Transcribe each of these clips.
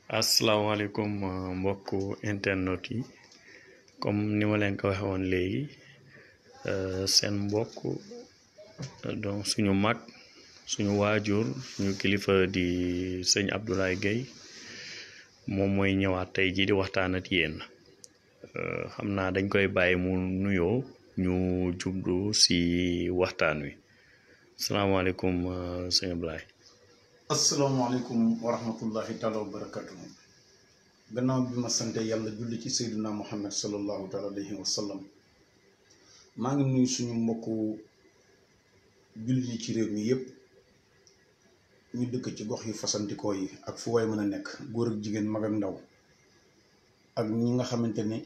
asalaamaaleykum mbokku internet yi comme ni ma leen ko waxee woon léegi seen mbokk donc suñu mag suñu waajur suñu kilifa di sëñ Abdoulaye Gueye moom mooy ñëwaat tey jii di waxtaan ak yéen xam naa dañ koy bàyyi mu nuyoo ñu jublu si waxtaan wi asalaamaaleykum sëñ Abdoulaye. asalaamaaleykum wa rahmatullahi taala wa barakatuhu gannaaw bi ma sante yàlla julli ci sayduna muhammad sallallahu taala alayhi wa sallam maa ngi nuyu suñu mbokku julli yi ci réew mi yépp ñu dëkk ci gox yu fasantikoo yi ak fu waay mën a nekk góor ak jigéen mag ak ndaw ak ñi nga xamante ni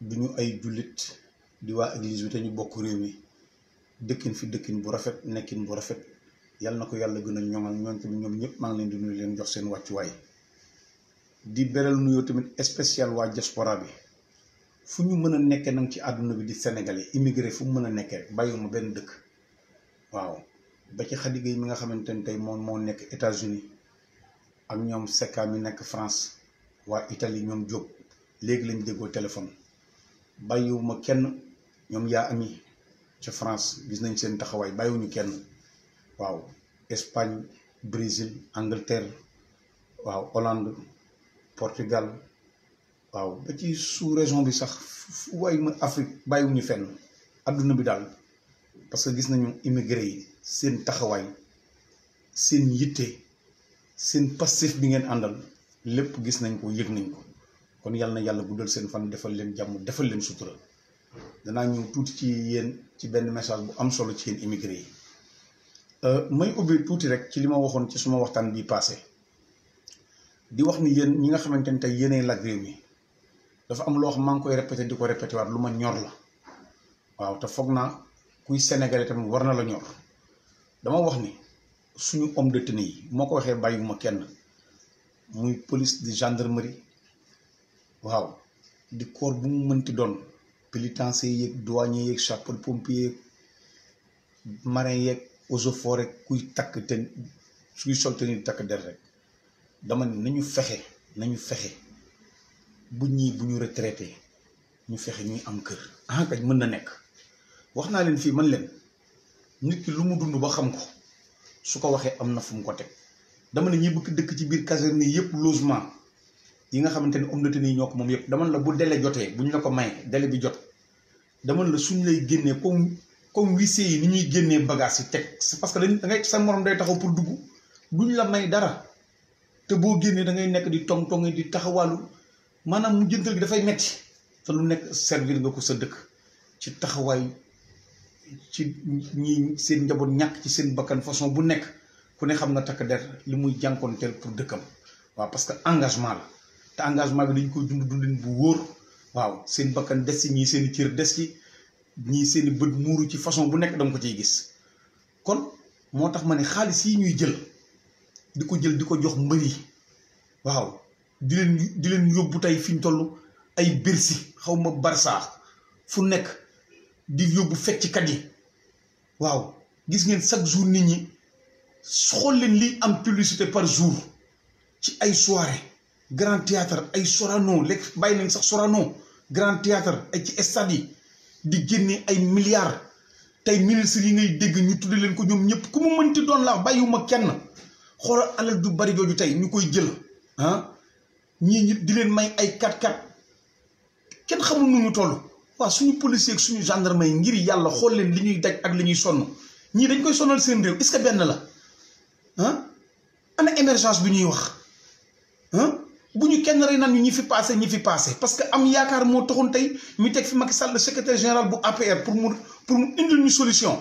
duñu ay jullit di waa église bi te ñu bokk réew mi dëkkin fi dëkkin bu rafet nekkin bu rafet yàlla na ko yàlla gën a ñoŋal ñoom tamit ñoom ñëpp maa ngi leen di nuyu leen jox seen wàccuwaay di beral nuyoo tamit spécial waa diaspora bi fu ñu mën a nekkee nag ci àdduna bi di sénégalais immigré fu mu mën a nekkee rek bàyyiwuma benn dëkk waaw ba ci Khady Gueye mi nga xamante ne tey moom moo nekk États-Unis ak ñoom Secka mi nekk France waa Italie ñoom Diop léegi lañ déggoo téléphone bàyyiwuma kenn ñoom yaa ami ca France gis nañ seen taxawaay bàyyiwuñu kenn. waaw Espagne Brésil Angleterre waaw Hollande Portugal waaw ba ci sous région bi sax fu waay ma Afrique bàyyiwuñu fenn adduna bi daal parce que gis nañu immigré yi seen taxawaay seen yitte seen passif bi ngeen àndal lépp gis nañ ko yëg nañ ko kon yàlla na yàlla guddal seen fan defal leen jàmm defal leen sutura danaa ñëw tuuti ci yéen ci benn message bu am solo ci yéen immigré yi. may ubbi tuuti rek ci li ma waxoon ci suma waxtaan bii passé di wax ni yéen ñi nga xamante ni tey yéenay laaj réew mi dafa am loo xam maa ngi koy répété di ko répété waat lu ma ñor la waaw te foog naa kuy sénégalais tamit war na la ñor dama wax ni suñu homme de tenue yi moo ko waxee bàyyiwuma kenn muy police di gendarmerie waaw di corps bu mu mënti doon pénitencier yeeg douanier yeeg sapeur pompier yeeg marin yeeg eaux et forêts kuy takk te suy sol te ni takk der rek dama ne nañu fexe bu ñu retraité ñu fexe ñuy am kër kay mën na nekk wax naa leen fii man leen nit ki lu mu dund ba xam ko su ko waxee am na fu mu ko teg dama ne ñi bëgg dëkk ci biir caserne yëpp logement yi nga xamante ni homme de tenue ñoo ko moom yëpp dama la bu délai jotee bu ñu la ko mayee délai bi jot dama la suñ lay génnee comme huissier yi ni ñuy génnee bagage yi teg parce que da ngay sa morom day taxaw pour dugg duñ la may dara te boo génnee da ngay nekk di tong di taxawaalu maanaam mu jëntal gi dafay metti te lu nekk servir nga ko sa dëkk ci taxawaay ci ñi seen njaboot ñàkk ci seen bakkan façon bu nekk ku ne xam nga takk der li muy jànkoonteel pour dëkkam waaw parce que engagement la te engagement bi dañ koy dundin bu wóor waaw seen bakkan des ci ñii seen i cër des ci ñii seeni bët muuru ci façon bu nekk danga ko ciy gis kon moo tax ma ne xaalis yi ñuy jël di ko jox mbër yi waaw di leen yóbbu tey fi ñu toll ay Bercy xaw ma Barça fu nekk di yóbbu fecckat yi waaw gis ngeen chaque jour nit ñi xool leen liy am publicité par jour ci ay soirée grand théâtre ay Sorano lekk bàyyi nañ sax Sorano grand théâtre ay ci stade yi di génne ay milliards tey ministres yi ngay dégg ñu tudde leen ko ñoom ñëpp ku mu mënti doon la bàyyiwuma kenn xoolal alal du bari jooju tey ñu koy jël ñii di leen may ay 4x4 kenn xamul nu ñu toll waaw suñu policier ak suñu gendarme yi ngir yàlla xool leen li ñuy daj ak li ñuy sonn ñii dañ koy sonal seen réew est-ce que benn la ana émergence bi ñuy wax bu ñu kenn rey naan ñu ñi fi passé parce que am yaakaar moo taxoon tey mi teg fi Macky Sall le secrétaire général bu APR pour mu indil ñu solution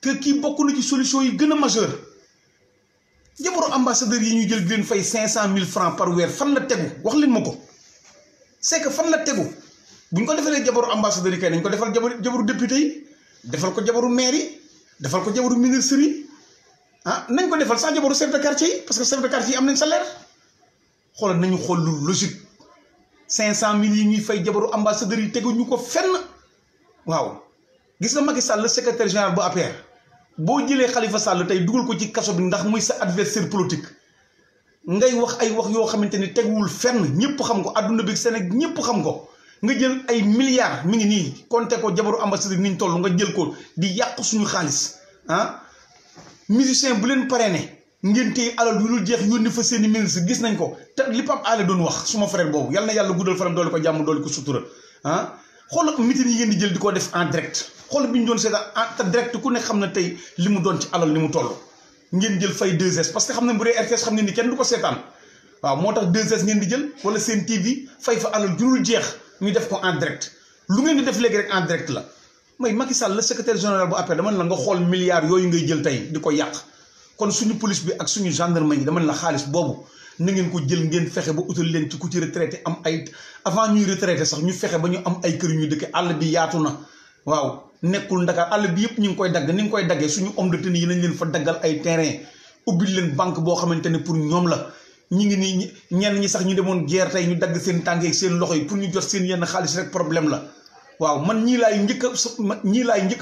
que kii bokk na ci solution yi gën a majeur jabaru ambassadeur yi ñuy jël di leen fay 500 000 francs par weer fan la tegu wax leen ma ko c'est que fan la tegu bu ñu ko defalee jabaru ambassadeur yi kay nañ ko defal jabaru député yi defal ko jabaru maire yi defal ko jabaru ministre yi nañ ko defal sax jabaru chef de quartier yi parce que chef de quartier yi am nañ salaire xoolal nañu xool lu logique 500 000 yi ñuy fay jabaru ambassadeur yi tegu ñu ko fenn waaw gis nga Macky Sall le secrétaire général bu APR boo jëlee Khalifa Sall tey dugal ko ci kaso bi ndax muy sa adversaire politique ngay wax ay wax yoo xamante ni teguwul fenn ñëpp xam ko àdduna bi Sénégal ñëpp xam ko nga jël ay milliards mi ngi nii compté ko jabaru ambassadeur ni ñu toll nga jël ko di yàq suñu xaalis ah musicien bu leen parrainé ngeen téye alal yu dul jeex yónni fa seeni ministre gis nañ ko te li Pape Alé doon wax suma frère boobu yal na yàlla guddal faram doole ko jàmm doole ko sutura ah xoolal meeting yi ngeen di jël di ko def en direct xoolal bi ñu doon seetaan te direct ku ne xam na tey li mu doon ci alal ni mu toll ngeen jël fay 2S parce que xam ne bu dee RTS xam ne ni kenn du ko seetaan waaw moo tax 2S ngeen di jël wala seen TV fay fa alal ju dul jeex ñu def ko en direct lu ngeen di def léegi rek en direct la mooy Macky Sall le secrétaire général bu APR dama la nga xool milliards yooyu ngay jël tey di ko yàq kon suñu police bi ak suñu gendarmerie yi dama la xaalis boobu na ngeen ko jël ngeen fexe ba utal leen ci ku ci retraité am ay avant ñuy retraité sax ñu fexe ba ñu am ay kër yu ñuy dëkk àll bi yaatu na waaw nekkul Ndakaar àll bi yëpp ñu ngi koy dagg ni nga koy daggee suñu homme de tenue yi nañ leen fa daggal ay terrain ubbil leen banque boo xamante ne pour ñoom la ñi ngi nii ñenn ñi sax ñu demoon guerre tey ñu dagg seen tànk ak seen loxo yi pour ñu jot seen yenn xaalis rek problème la waaw man ñii laay njëkk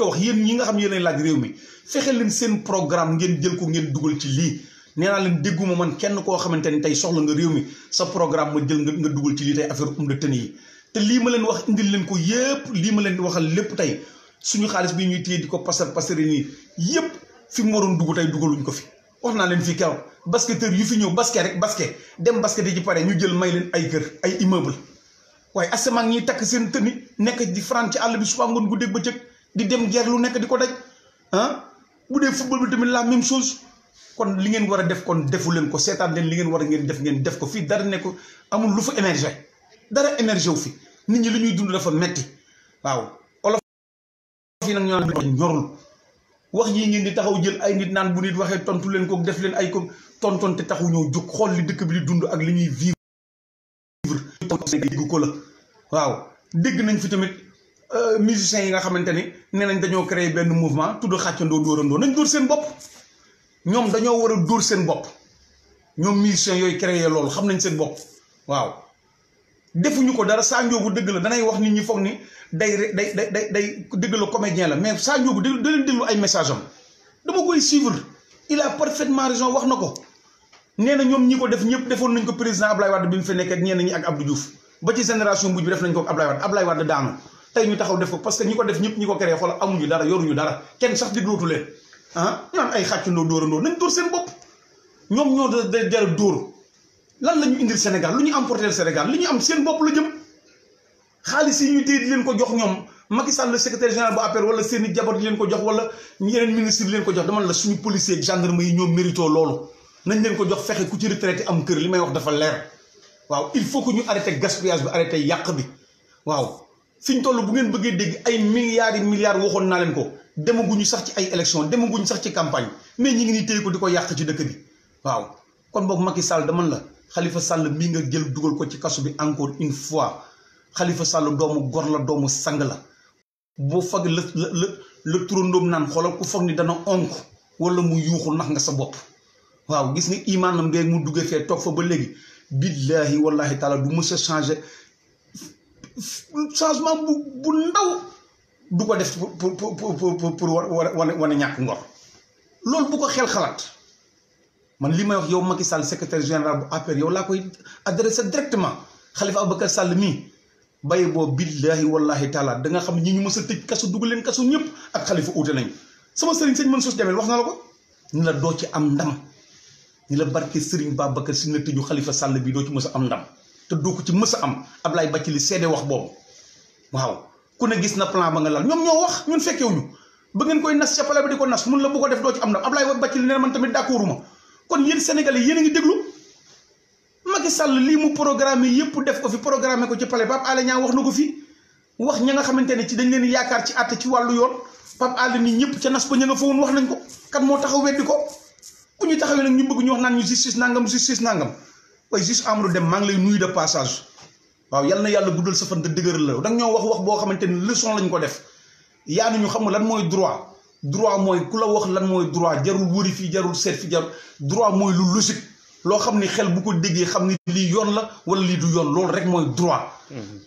a wax yéen ñi nga xam yéenay laaj réew mi fexe leen seen programme ngeen jël ko ngeen dugal ci lii nee naa leen dégguma man kenn koo xamante ni tey soxla nga réew mi sa programme ma jël nga dugal ci lii tey affaire homme de tenue yi te lii ma leen wax indil leen ko yépp lii ma leen di waxal lépp tey suñu xaalis bi ñuy téye di ko passer nii yépp fi mu waroon dugg tey dugaluñ ko fi wax naa leen fii keroog basketteur yu fi ñëw basket dem basket yi ci pare ñu jël may leen ay kër ay immeuble waaye asamaan ñiy takk seen tëni nekk di faran ci àll bi suba ngoon guddeeg bëccëg di dem guerre lu nekk di ko daj ah bu dee football bi tamit la même chose kon li ngeen war a def kon defu leen ko seetaan leen li ngeen war a ngeen def ko fii dara ne ko amul lu fa émergé dara émergé wu fi nit ñi li ñuy dund dafa metti waaw olof yi nag ñoo ñorul wax yi ngeen di taxaw jël ay nit naan bu nit waxee tontu leen ko def leen ay ko tonton te taxu ñoo jóg xool li dëkk bi di dund ak li ñuy vivre dégg ko la waaw dégg nañ fi tamit musiciens yi nga xamante ni nee nañ dañoo créer benn mouvement tudd xàccandoo dóorandoo nañ dóor seen bopp ñoom dañoo war a dóor seen bopp ñoom musiciens yooyu créer loolu xam nañ seen bopp waaw defuñu ko dara Sa Ndiogou dëgg la danay wax nit ñi foog ni day dëgg la comédien la mais Sa Ndiogou da leen déglu ay message am dama koy suivre il a parfaitement raison wax na ko nee na ñoom ñi ko def ñëpp defoon nañ ko président Ablaye Wade bi mu fi nekk ak ñenn ñi ak Abdou Diouf ba ci génération mujj bi def nañ ko Ablaye Wade daanu tey ñu taxaw def ko parce que ñi ko def ñëpp ñi ko créé xoolal amuñu dara yoruñu dara kenn sax déglootu leen ah ñu naan ay xàccandoo dóorandoo nañ dóor seen bopp ñoom ñoo da jara dóor lan la ñu indil Sénégal lu ñu emporter Sénégal li ñu am seen bopp la jëm xaalis yi ñuy téye di leen ko jox ñoom Macky Sall le secrétaire général bu APR wala seeni jabar di leen ko jox wala yeneen ministre di leen ko jox dama la suñu policier ak gendarme yi ñoom mérito loolu nañ leen ko jox fexe ku ci retraité am kër li may wax dafa leer waaw il faut que ñu arrêté gaspillage bi arrêté yàq bi waaw fi ñu toll bu ngeen bëggee dégg ay milliards waxoon naa leen ko demaguñu sax ci ay élection demaguñu sax ci campagne mais ñi ngi nii téye ko di ko yàq ci dëkk bi waaw kon boog Macky Sall dama la Khalifa Sall mii nga jël dugal ko ci kaso bi encore une fois Khalifa Sall doomu gor la doomu sang la boo fag la turandoom naan xoolal ku foog ni dana onk wala mu yuuxu nax nga sa bopp waaw gis nga imaanam beeg mu duggee fee toog fa ba léegi billahi wallahi taala du mës a changement bu ndaw du ko def pour wane ñàkk ngor loolu bu ko xel xalaat man li may wax yow Macky Sall secrétaire général bu APR yow laa koy adressé directement Khalifa Ababacar Sall mii baye boo billahi wallahi taala da nga xam ñi ñu mës a tëj kaso dugal leen kaso ñëpp ak Khalifa uute nañ sama sëriñ sëñ Mansour Jamel wax na la ko ni la doo ci am ndam ni la barke Serigne Babacar si na tëju Khalifa Sall bi doo ci mës a am ndam te doo ko ci mës a am Ablaye Bathily seede wax boobu waaw ku ne gis na plan ba nga lal ñoom ñoo wax ñun fekkewuñu ba ngeen koy nas ca pale ba di ko nas mun la bu ko def doo ci am ndam Ablaye Bathily nee man tamit d'accorduma kon yéen Sénégalais yéen a ngi déglu Macky Sall lii mu programme yëpp def ko fi programme ko ci palais Pape Alé Niang wax na ko fi wax ña nga xamante ne ci dañ leen yaakaar ci àtte ci wàllu yoon Pape Alé ni ñëpp ca nas ba ña nga fa woon wax nañ ko kan moo taxaw weddi ko bu ñu taxawee nag ñu bëgg ñu wax naan ñu justice nangam waaye juste Amadou Deme maa ngi lay nuyu de passage waaw yal na yàlla guddal sa fan te dëgëral la danga ñoo wax boo xamante ni leçon lañ ko def yaa ni ñu xam lan mooy droit mooy ku la wax lan mooy droit jarul wëri fii jarul seet fi jarul droit mooy lu logique loo xam ni xel bu ko déggee xam ni lii yoon la wala lii du yoon loolu rek mooy droit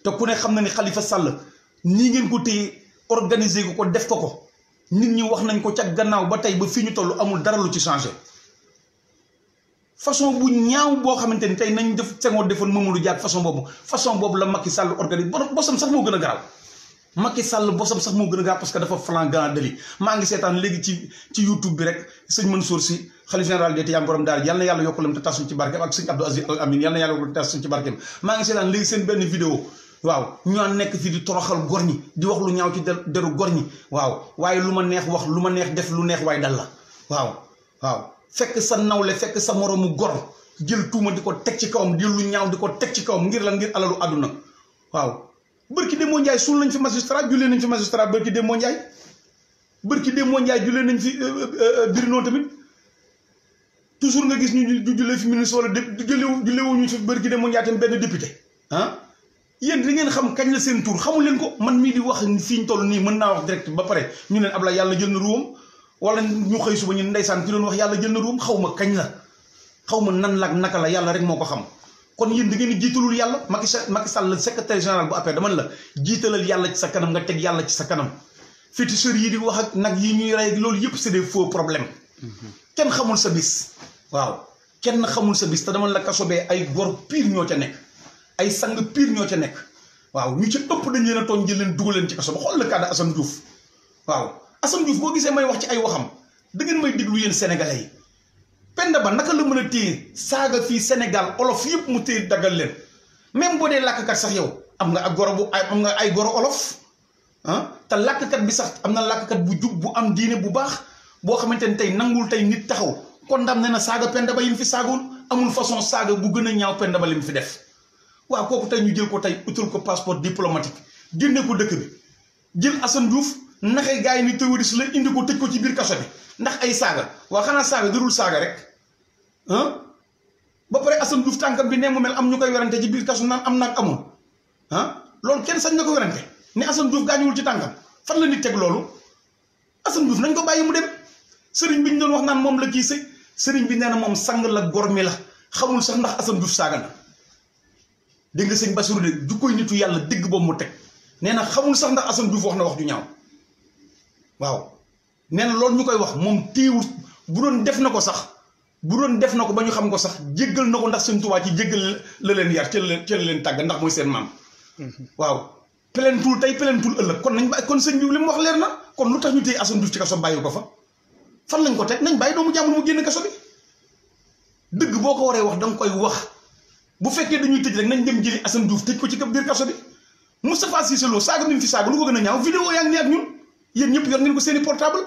te ku ne xam na ni Khalifa Sall nii ngeen ko téye organiser ko def ko nit ñi wax nañ ko ca gannaaw ba tey ba fii ñu toll amul dara lu ci changé façon bu ñaaw boo xamante ni tey nañ def Senghor defoon Mamadou Dia façon boobu la Macky Sall organise bosam sax moo gën a garaaw Macky Sall bosam sax moo gën a garaaw parce que dafa flagrant délit maa ngi seetaan léegi ci YouTube bi rek sëñ Mansour Sy xalif général des Tidianes borom daal yal na yàlla yokk lam te tasuñ ci barkeem ak sëñ Abdou Aziz Al Amin yal na yàlla yokk te tasuñ ci barkeem maa ngi seetaan léegi seen benn vidéo waaw ñoo nekk fii di toroxal gor ñi di wax lu ñaaw ci deru gor ñi waaw waaye lu ma neex wax lu ma neex def lu neex waaye dal la waaw fekk sa nawle fekk sa moroomu gor jël tuuma di ko teg ci kawam jël lu ñaaw di ko teg ci kawam ngir lan ngir alalu àdduna waaw bërki Demba Ndiaye suul nañ fi magistrat jullee nañ fi magistrat bërki Demba Ndiaye jullee nañ fi Birino tamit toujours nga gis ñu jullee fi ministre wala julleewuñu fi bërki Demba Ndiaye tamit benn député yéen di ngeen xam kañ la seen tur xamul leen ko man mii di wax fii ñu toll nii mën naa wax direct ba pare ñu leen Ablaye yàlla jël na ruwam wala ñu xëy suba ñu ndeysaan ki doon wax yàlla jël na ruwam xaw ma kañ la xaw ma nan la naka la yàlla rek moo ko xam kon yéen da ngeen di jiitalul yàlla Macky Sall le secrétaire général bu APR dama la jiitalal yàlla ci sa kanam nga teg yàlla ci sa kanam féticheurs yi di wax ak nag yi ñuy rey loolu yëpp c'est des faux problèmes kenn xamul sa bis waaw kenn xamul sa bis te dama la kaso bee ay gor pire ñoo ca nekk ay sang pire ñoo ca nekk waaw ñu ci ëpp dañ leen a tooñ jël leen dugal leen ci kaso ba xool le cas de Assane Diouf waaw Assane Diouf boo gisee may wax ci ay waxam da ngeen may déglu yéen sénégalais yi Penda Ba naka la mën a téye saaga fii Sénégal olof yëpp mu téye daggal leen même boo dee làkkat sax yow am nga ak goro am nga ay goro olof te làkkat bi sax am na làkkat bu jub bu am diine bu baax boo xamante ni tey nangul tey nit taxaw condamné na saaga Penda Ba yi mu fi saagul amul façon saaga bu gën a ñaaw Penda Ba li mu fi def waaw kooku tey ñu jël ko tey utal ko passeport diplomatique génne ko dëkk bi jël Assane Diouf naxee gars yi ni terroriste la indi ko tëj ko ci biir kaso bi ndax ay saaga waa xanaa saaga darul saaga rek ba pare Assane Diouf tànkam bi ne mu mel am ñu koy werante ci biir kaso naan am naag amul loolu kenn sañ na ko werante ne Assane Diouf gaañuwul ci tànkam fan la nit teg loolu Assane Diouf nañ ko bàyyi mu dem sëriñ bi ñu doon wax naan moom la kii sëriñ bi nee na moom sang la gor mi la xamul sax ndax Assane Diouf saaga na dégg nga sëñ Bassirou de du koy nitu yàlla dégg boobu mu teg nee na xamul sax ndax Assane Diouf wax na wax ju ñaaw waaw nee na loolu ñu koy wax moom téewul bu doon def na ko sax ba ñu xam ko sax jéggal na ko ndax seen Tuubaa ci jéggal la leen yar ca la leen tàgg ndax mooy seen maam waaw pelentul tey pelentul ëllëg kon nañ kon sëñ bi li mu wax leer na kon lu tax ñu téye Assane Diouf ci kaso bàyyi ko fa fan lañ ko teg nañ bàyyi doomu jàmbur mu génn kaso bi dëgg boo ko waree wax danga koy wax bu fekkee dañuy tëj rek nañ dem jëli Assane Diouf tëj ko ci biir kaso bi Moustapha Cissé Lo saaga bi mu fi saaga lu ko gën a ñaaw vidéo yaa ngi nii ak ñun yéen ñëpp yor ngeen ko seeni portable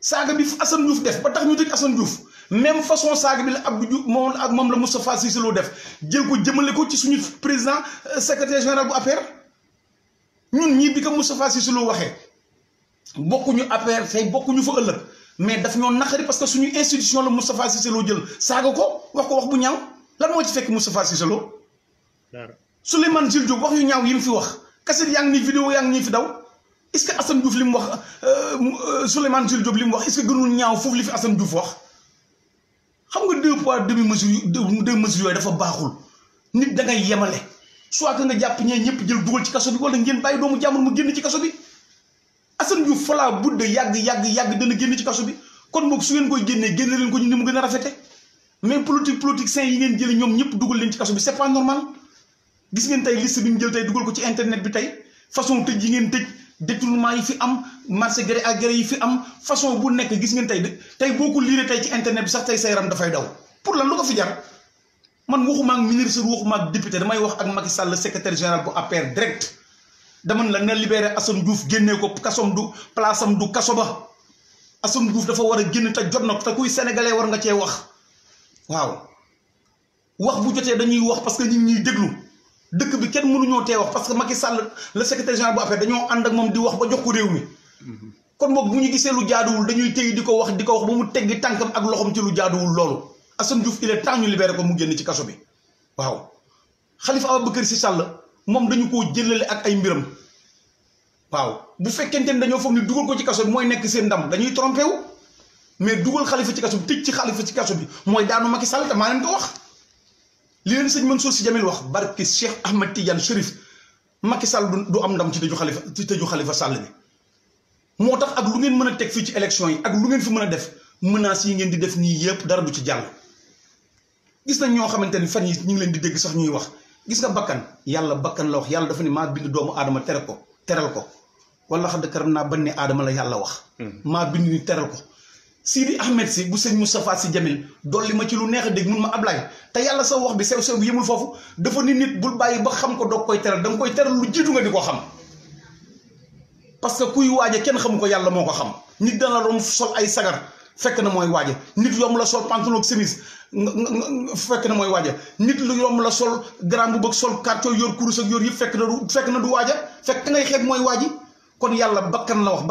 saaga bi Assane Diouf def ba tax ñu tëj Assane Diouf même façon saaga bi la Abdou Diouf moom la Moustapha Cissé Lo def jël ko jëmale ko ci suñu président secrétaire général bu APR ñun ñii bi ko Moustapha Cissé Lo waxee bokkuñu APR tey bokkuñu fa ëllëg mais daf ñoo naqari parce que suñu institution la Moustapha Cissé Lo jël saaga ko wax bu ñaaw lan moo ci fekk Moustapha Cissé Lo Souleymane Jules Diop wax yu ñaaw yi mu fi wax kaset yaa ngi nii vidéo yaa ngi nii fi daw est-ce que Assane Diouf li mu wax Souleymane Jules Diop li mu wax est-ce que gënul ñaaw foofu li fi Assane Diouf wax xam nga deux poids deux mesures yooyu dafa baaxul nit da ngay yemale soit que nga jàpp ñee ñëpp jël dugal ci kaso bi wala ngeen bàyyi doomu jàmbur mu génn ci kaso bi Assane Diouf falaa budde yàgg dana génn ci kaso bi kon boog su ngeen koy génnee génne leen ko ñu ni mu gën a rafete mais politiciens yi ngeen jële ñoom ñëpp dugal leen ci kaso bi c'est pas normal gis ngeen tey liste bi ñu jël tey dugal ko ci internet bi tey façon tëj yi ngeen tëj détournement yi fi am marché gré à gré yi fi am façon bu nekk gis ngeen tey boo ko liiree tey ci internet bi sax tey sa yaram dafay daw pour lan lu ko fi jar man waxuma ak ministre waxuma ak député damay wax ak Macky Sall secrétaire général bu APR direct dama la na libéré Assane Diouf génnee ko kasom du place am du kaso ba Assane Diouf dafa war a génn te jot na ko te kuy sénégalais war nga cee wax waaw wax bu jotee dañuy wax parce que ñu ngi ñuy déglu dëkk bi kenn mënuñoo tee wax parce que Macky Sall le secrétaire général bu APR dañoo ànd ak moom di wax ba jox ko réew mi kon boog bu ñu gisee lu jaaduwul dañuy téy di ko wax ba mu teggi tànkam ak loxoom ci lu jaaduwul loolu Assane Diouf il est temps ñu libéré ko mu génn ci kaso bi waaw Khalifa Ababacar Sy Sall moom dañu koo jëlale ak ay mbiram waaw bu fekkente ni dañoo foog ni dugal ko ci kaso bi mooy nekk seen ndam dañuy trompé wu mais dugal Khalifa ci kaso bi tëj ci Khalifa ci kaso bi mooy daanu Macky Sall te maa leen ko wax li leen sëñ Mansour Sy Djamil wax barke Cheikh Ahmed Tidiane Chérif Macky Sall du am ndam ci tëju Khalifa Sall bi moo tax ak lu ngeen mën a teg fii ci élection yi ak lu ngeen fi mën a def menaces yi ngeen di def nii yëpp dara du ci jàll gis nañ ñoo xamante ni fan yi ñu ngi leen di dégg sax ñuy wax gis nga bakkan yàlla bakkan la wax yàlla dafa ne maa bind doomu aadama teral ko wala xadd karam naa ban ne aadama la yàlla wax maa bind ni teral ko Sidi Ahmed si bu sëñ Moustapha Sy Jamil dolli ma ci lu neex a dégg mun ma Ablaye te yàlla sa wax bi sew-sew bi yëmul foofu dafa ni nit bul bàyyi ba xam ko doog koy teral da nga koy teral lu jiitu nga di ko xam parce que kuy waaje kenn xamu ko yàlla moo ko xam nit dana la sol ay sagar fekk na mooy waaje nit yomb la sol pantalon ak chemise fekk na mooy waaja nit lu yomb la sol grand bu bëgg sol carton yor kurus ak yor yëpp fekk na du waaja fekk ngay xeeb mooy waaji kon yàlla bakkan la wax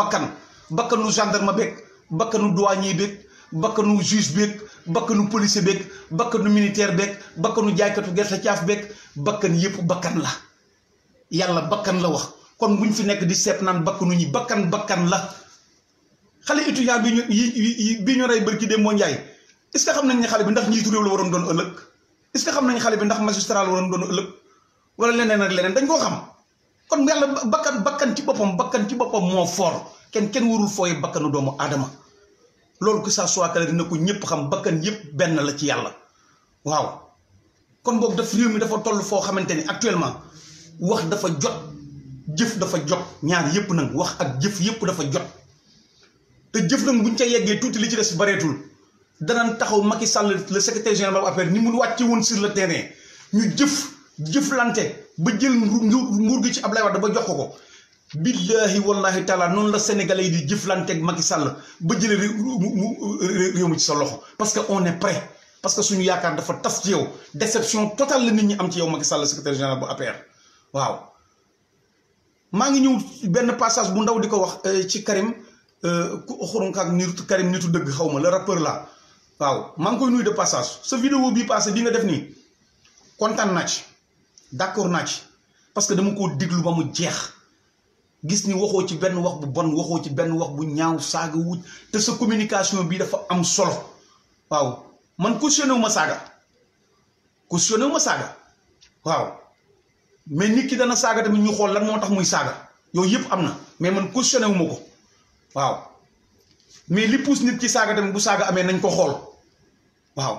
bakkanu gendarme beeg bakkanu douanier beeg bakkanu juge beeg bakkanu policier beeg bakkanu militaire beeg bakkanu jaaykatu gerte caaf beeg bakkan yëpp bakkan la yàlla bakkan la wax kon buñ fi nekk di seet naan bakkanu ñi bakkan la xale étudiant bi ñu rey bërki dem moo njaay est-ce que xam nañ ne xale bi ndax njiitu réew la waroon doon ëllëg est-ce que xam nañ xale bi ndax magistrat la waroon doon ëllëg wala leneen ak leneen dañ koo xam kon yàlla bakkan ci boppam moo fort kenn warul fooye bakkanu doomu aadama loolu que ça soit que dina ko ñëpp xam bakkan yëpp benn la ci yàlla waaw kon boog daf réew mi dafa toll foo xamante ni actuellement wax dafa jot jëf dafa jot ñaar yëpp nag wax ak jëf yëpp dafa jot te jëf nag buñ ca yeggee tuuti li ci des bareetul danañ taxaw Macky Sall le secrétaire général APR ni mu wàcce woon sur le terrain ñu jëflante ba jël nguur gi ci Ablaye Wade ba jox ko billahi wallahi taala noonu la sénégalais yi di jëflanteeg Macky Sall ba jëlee réew mi ci sa loxo parce que on est prêt parce que suñu yaakaar dafa tas ci yow déception totale la nit ñi am ci yow Macky Sall secrétaire général bu APR waaw maa ngi ñëw benn passage bu ndaw di ko wax ci Karim xurunkaak nitu Karim nitu dëgg xaw ma le rappeur là waaw maa ngi koy nuyu de passage sa vidéo bii passé bi nga def nii kontaan naa ci d'accord naa ci parce que dama koo déglu ba mu jeex gis ni waxoo ci benn wax bu bon waxoo ci benn wax bu ñaaw saaga wuj te sa communication bi dafa am solo waaw man cautionné wu ma saaga waaw mais nit ki dana saaga tamit ñu xool lan moo tax muy saaga yooyu yëpp am na mais man cautionné wu ma ko waaw mais li pousse nit ci saaga tamit bu saaga amee nañ ko xool waaw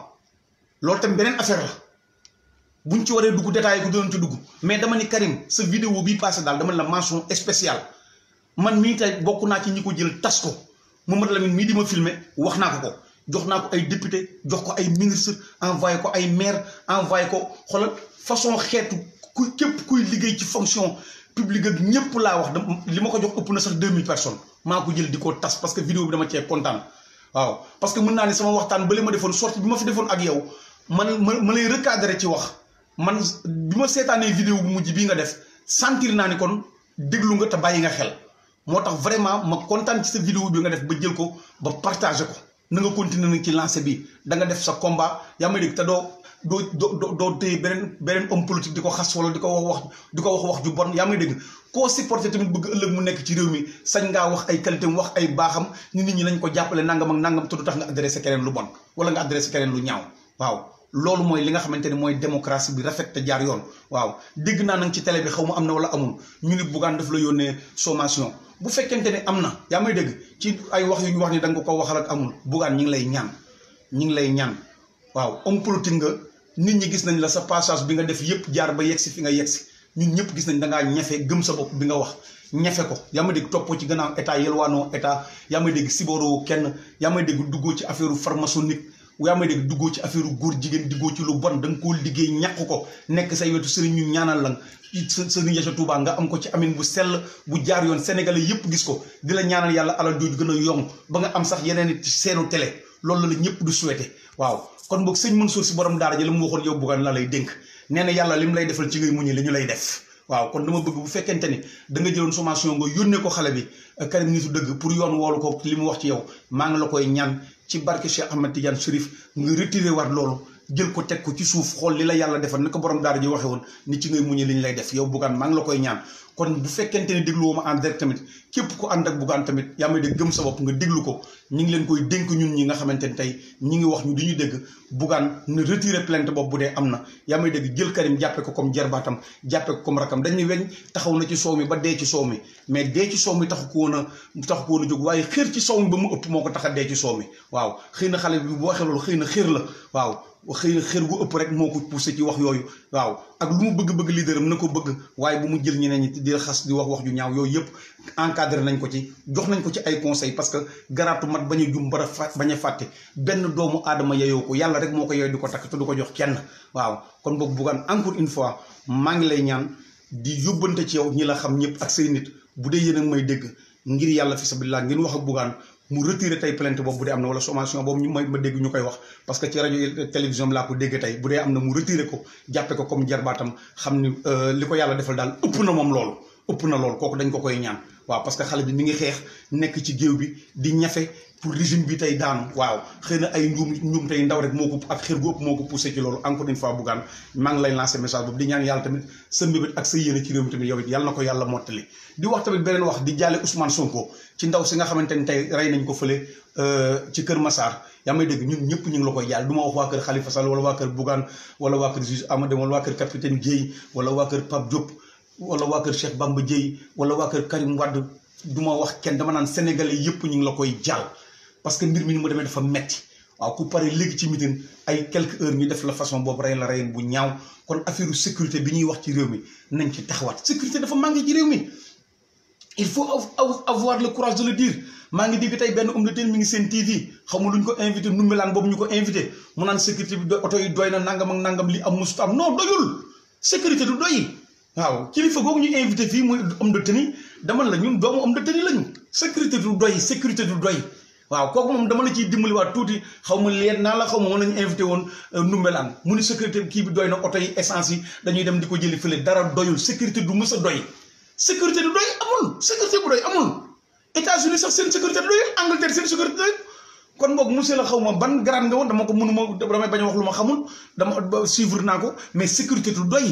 loolu tamit beneen affaire la buñ ci waree dugg détaillé ko doon ci dugg mais dama ni Karim sa vidéo bii passé daal dama la mention spéciale man mii tey bokk naa ci ñi ko jël tas ko Mamadou Lamine mii di ma filmer wax naa ko jox naa ko ay député jox ko ay ministre envoyé ko ay maire envoyé ko xoolal façon xeetu képp kuy liggéey ci fonction publique ak ñëpp laa wax li ma ko jox ëpp na sax 2000 personnes maa ko jël di ko tas parce que vidéo bi dama cee kontaan waaw parce que mën naa ne sama waxtaan ba li ma defoon sortie bi ma fi defoon ak yow ma lay recadrer ci wax man bi ma seetaanee vidéo bu mujj bii nga def sentir naa ni kon déglu nga te bàyyi nga xel moo tax vraiment ma kontaan ci sa vidéo bi nga def ba jël ko ba partagé ko na nga continuer nag ci lancé bi da nga def sa combat yaa may dégg te doo téye beneen homme politique di ko xas wala di ko wax ju bon yaa may dégg koo supporté tamit bëgg ëllëg mu nekk ci réew mi sañ ngaa wax ay qualité wax ay baaxam nit ñi nañ ko jàppale nangam ak nangam te du tax nga adressé keneen lu bon wala nga adressé keneen lu ñaaw waaw loolu mooy li nga xamante ne mooy démocratie bi rafet te jaar yoon waaw dégg naa nag ci télé bi xaw ma am na wala amul ñu ni Bougane daf la yónnee sommation bu fekkente ne am na yaa may dégg ci ay wax yu ñu wax ni da nga ko waxal ak amul Bougane ñi ngi lay ñaan waaw homme politique nga nit ñi gis nañ la sa passage bi nga def yépp jaar ba yegsi fi nga yegsi ñun ñëpp gis nañ da ngaa ñafe gëm sa bopp bi nga wax ñafe ko yaa may dégg toppoo ci gannaaw état yelwaanoo état yaa may dégg siboroo kenn yaa may dégg duggoo ci affaire pharmaçonnique yaa may dégg duggoo ci affaire góor jigéen diggoo ci lu bon da nga koo liggéey ñàkk ko nekk say wetu sëriñ ñu ñaanal la sëriñ Yacha Touba nga am ko ci amin bu sell bu jaar yoon sénégalais yëpp gis ko di la ñaanal yàlla alal jooju gën a yomb ba nga am sax yeneen ci seenu télé loolu la ñëpp du souhaité waaw kon boog sëñ Mansour si borom daara ji la mu waxoon yow Bougane la lay dénk nee na yàlla lim lay defal ci ngay muñi li ñu lay def waaw kon dama bëgg bu fekkente ni da nga jëloon sommation nga yónnee ko xale bi Karim nitu dëgg pour yoon woolu ko li mu wax ci yow maa ngi la koy ñaan ci barke Cheikh Ahmed Tidiane Chérif nga retiré war loolu jël ko teg ko ci suuf xool li la yàlla defal ni ko borom daara ji waxe woon ni ci ngay muñi li ñu lay def yow Bougane maa ngi la koy ñaan kon bu fekkente ni déglu woo ma en direct tamit képp ku ànd ak Bougane tamit yaa may dégg gëm sa bopp nga déglu ko ñi ngi leen koy dénk ñun ñi nga xamante ni tey ñi ngi wax ñu di ñu dégg Bougane na retiré plainte boobu bu dee am na yaa may dégg jël Karim jàppe ko comme jarbaatam jàppe ko comme rakam dañuy weñ taxaw na ci soow mi ba dee ci soow mi mais dee ci soow mi taxu ko woon a jóg waaye xër ci soow mi ba mu ëpp moo ko tax a dee ci soow mi waaw xëy na xale bi bu waxee loolu xëy na xër la waaw xëy na xër gu ëpp rek moo ko poussé ci wax yooyu waaw ak lu mu bëgg-bëgg leaderam na ko bëgg waaye bu mu jël ñeneen ñi di xas di wax ju ñaaw yooyu yëpp encadré nañ ko ci jox nañ ko ci ay conseils parce que garaatu mat bañ a jum bara bañ a fàtte benn doomu aadama yeyoo ko yàlla rek moo ko yooyu di ko takk te du ko jox kenn waaw kon boog Bougane encore une fois maa ngi lay ñaan di yóbbante ci yow ñi la xam ñëpp ak say nit bu dee yéen a may dégg ngir yàlla fi sabilillah ngeen wax ak Bougane mu retiré tey plainte boobu bu dee am na wala sommation boobu ñu ma dégg ñu koy wax parce que ci rajo télévision laa ko dégg tey bu dee am na mu retiré ko jàppe ko comme jarbaatam xam ni li ko yàlla defal daal ëpp na moom loolu ëpp na loolu kooku dañ ko koy ñaan waaw parce que xale bi mi ngi xeex nekk ci géew bi di ñafe pour régime bi tey daanu waaw xëy na ay njuum tey ndaw rek moo ko ak xër gu ëpp moo ko poussé ci loolu encore une fois Bougane maa ngi lay lancé message boobu di ñaan yàlla tamit sa mbébét ak sa yéene ci réew mi tamit yow it yàlla na ko yàlla mottali di wax tamit beneen wax di jaale Ousmane Sonko ci ndaw si nga xamante ni tey rey nañ ko fële ci Kër Massar yaa may dégg ñun ñëpp ñu ngi la koy jaal du ma wax waa kër Khalifa Sall wala waa kër Bougane wala waa kër juge Amadou wala waa kër capitaine Dièye wala waa kër Pape Diop wala waa kër Cheikh Bamba Dièye wala waa kër Karim Wade du ma wax kenn dama naan sénégalais yëpp ñu ngi la koy jaal parce que mbir mi ni mu demee dafa metti waaw ku pare léegi ci mitin ay quelques heures ñu def la façon boobu rey la reyin bu ñaaw kon affaire sécurité bi ñuy wax ci réew mi nañ ci taxawaat sécurité dafa manqué ci réew mi il faut avoir le courage de le dire maa ngi dégg tey benn homme de tenue mi ngi seen TV xamul luñ ko invité numbelaan boobu ñu ko invité mu naan sécurité bi oto yi doy na nangam ak nangam li am musut am non doyul sécurité du doy waaw kilifa googu ñu invité fii muy homme de tenue dama la ñun doomu homme de tenue lañu sécurité du doy sécurité du doy waaw kooku moom dama la ciy dimbaliwaat tuuti xaw ma leen naa la xaw ma mën nañu invité woon numbelaan mu ni sécurité kii bi doy na oto yi essence yi dañuy dem di ko jëli fële dara doyul sécurité du mës a doy sécurité du doy amul sécurité bu doy amul États-Unis sax seen sécurité du doy Angleterre seen sécurité doy kon boog monsieur la xaw ma ban grade nga woon dama ko mënuma damay bañ a wax lu ma xamul dama suivre naa ko mais sécurité du doy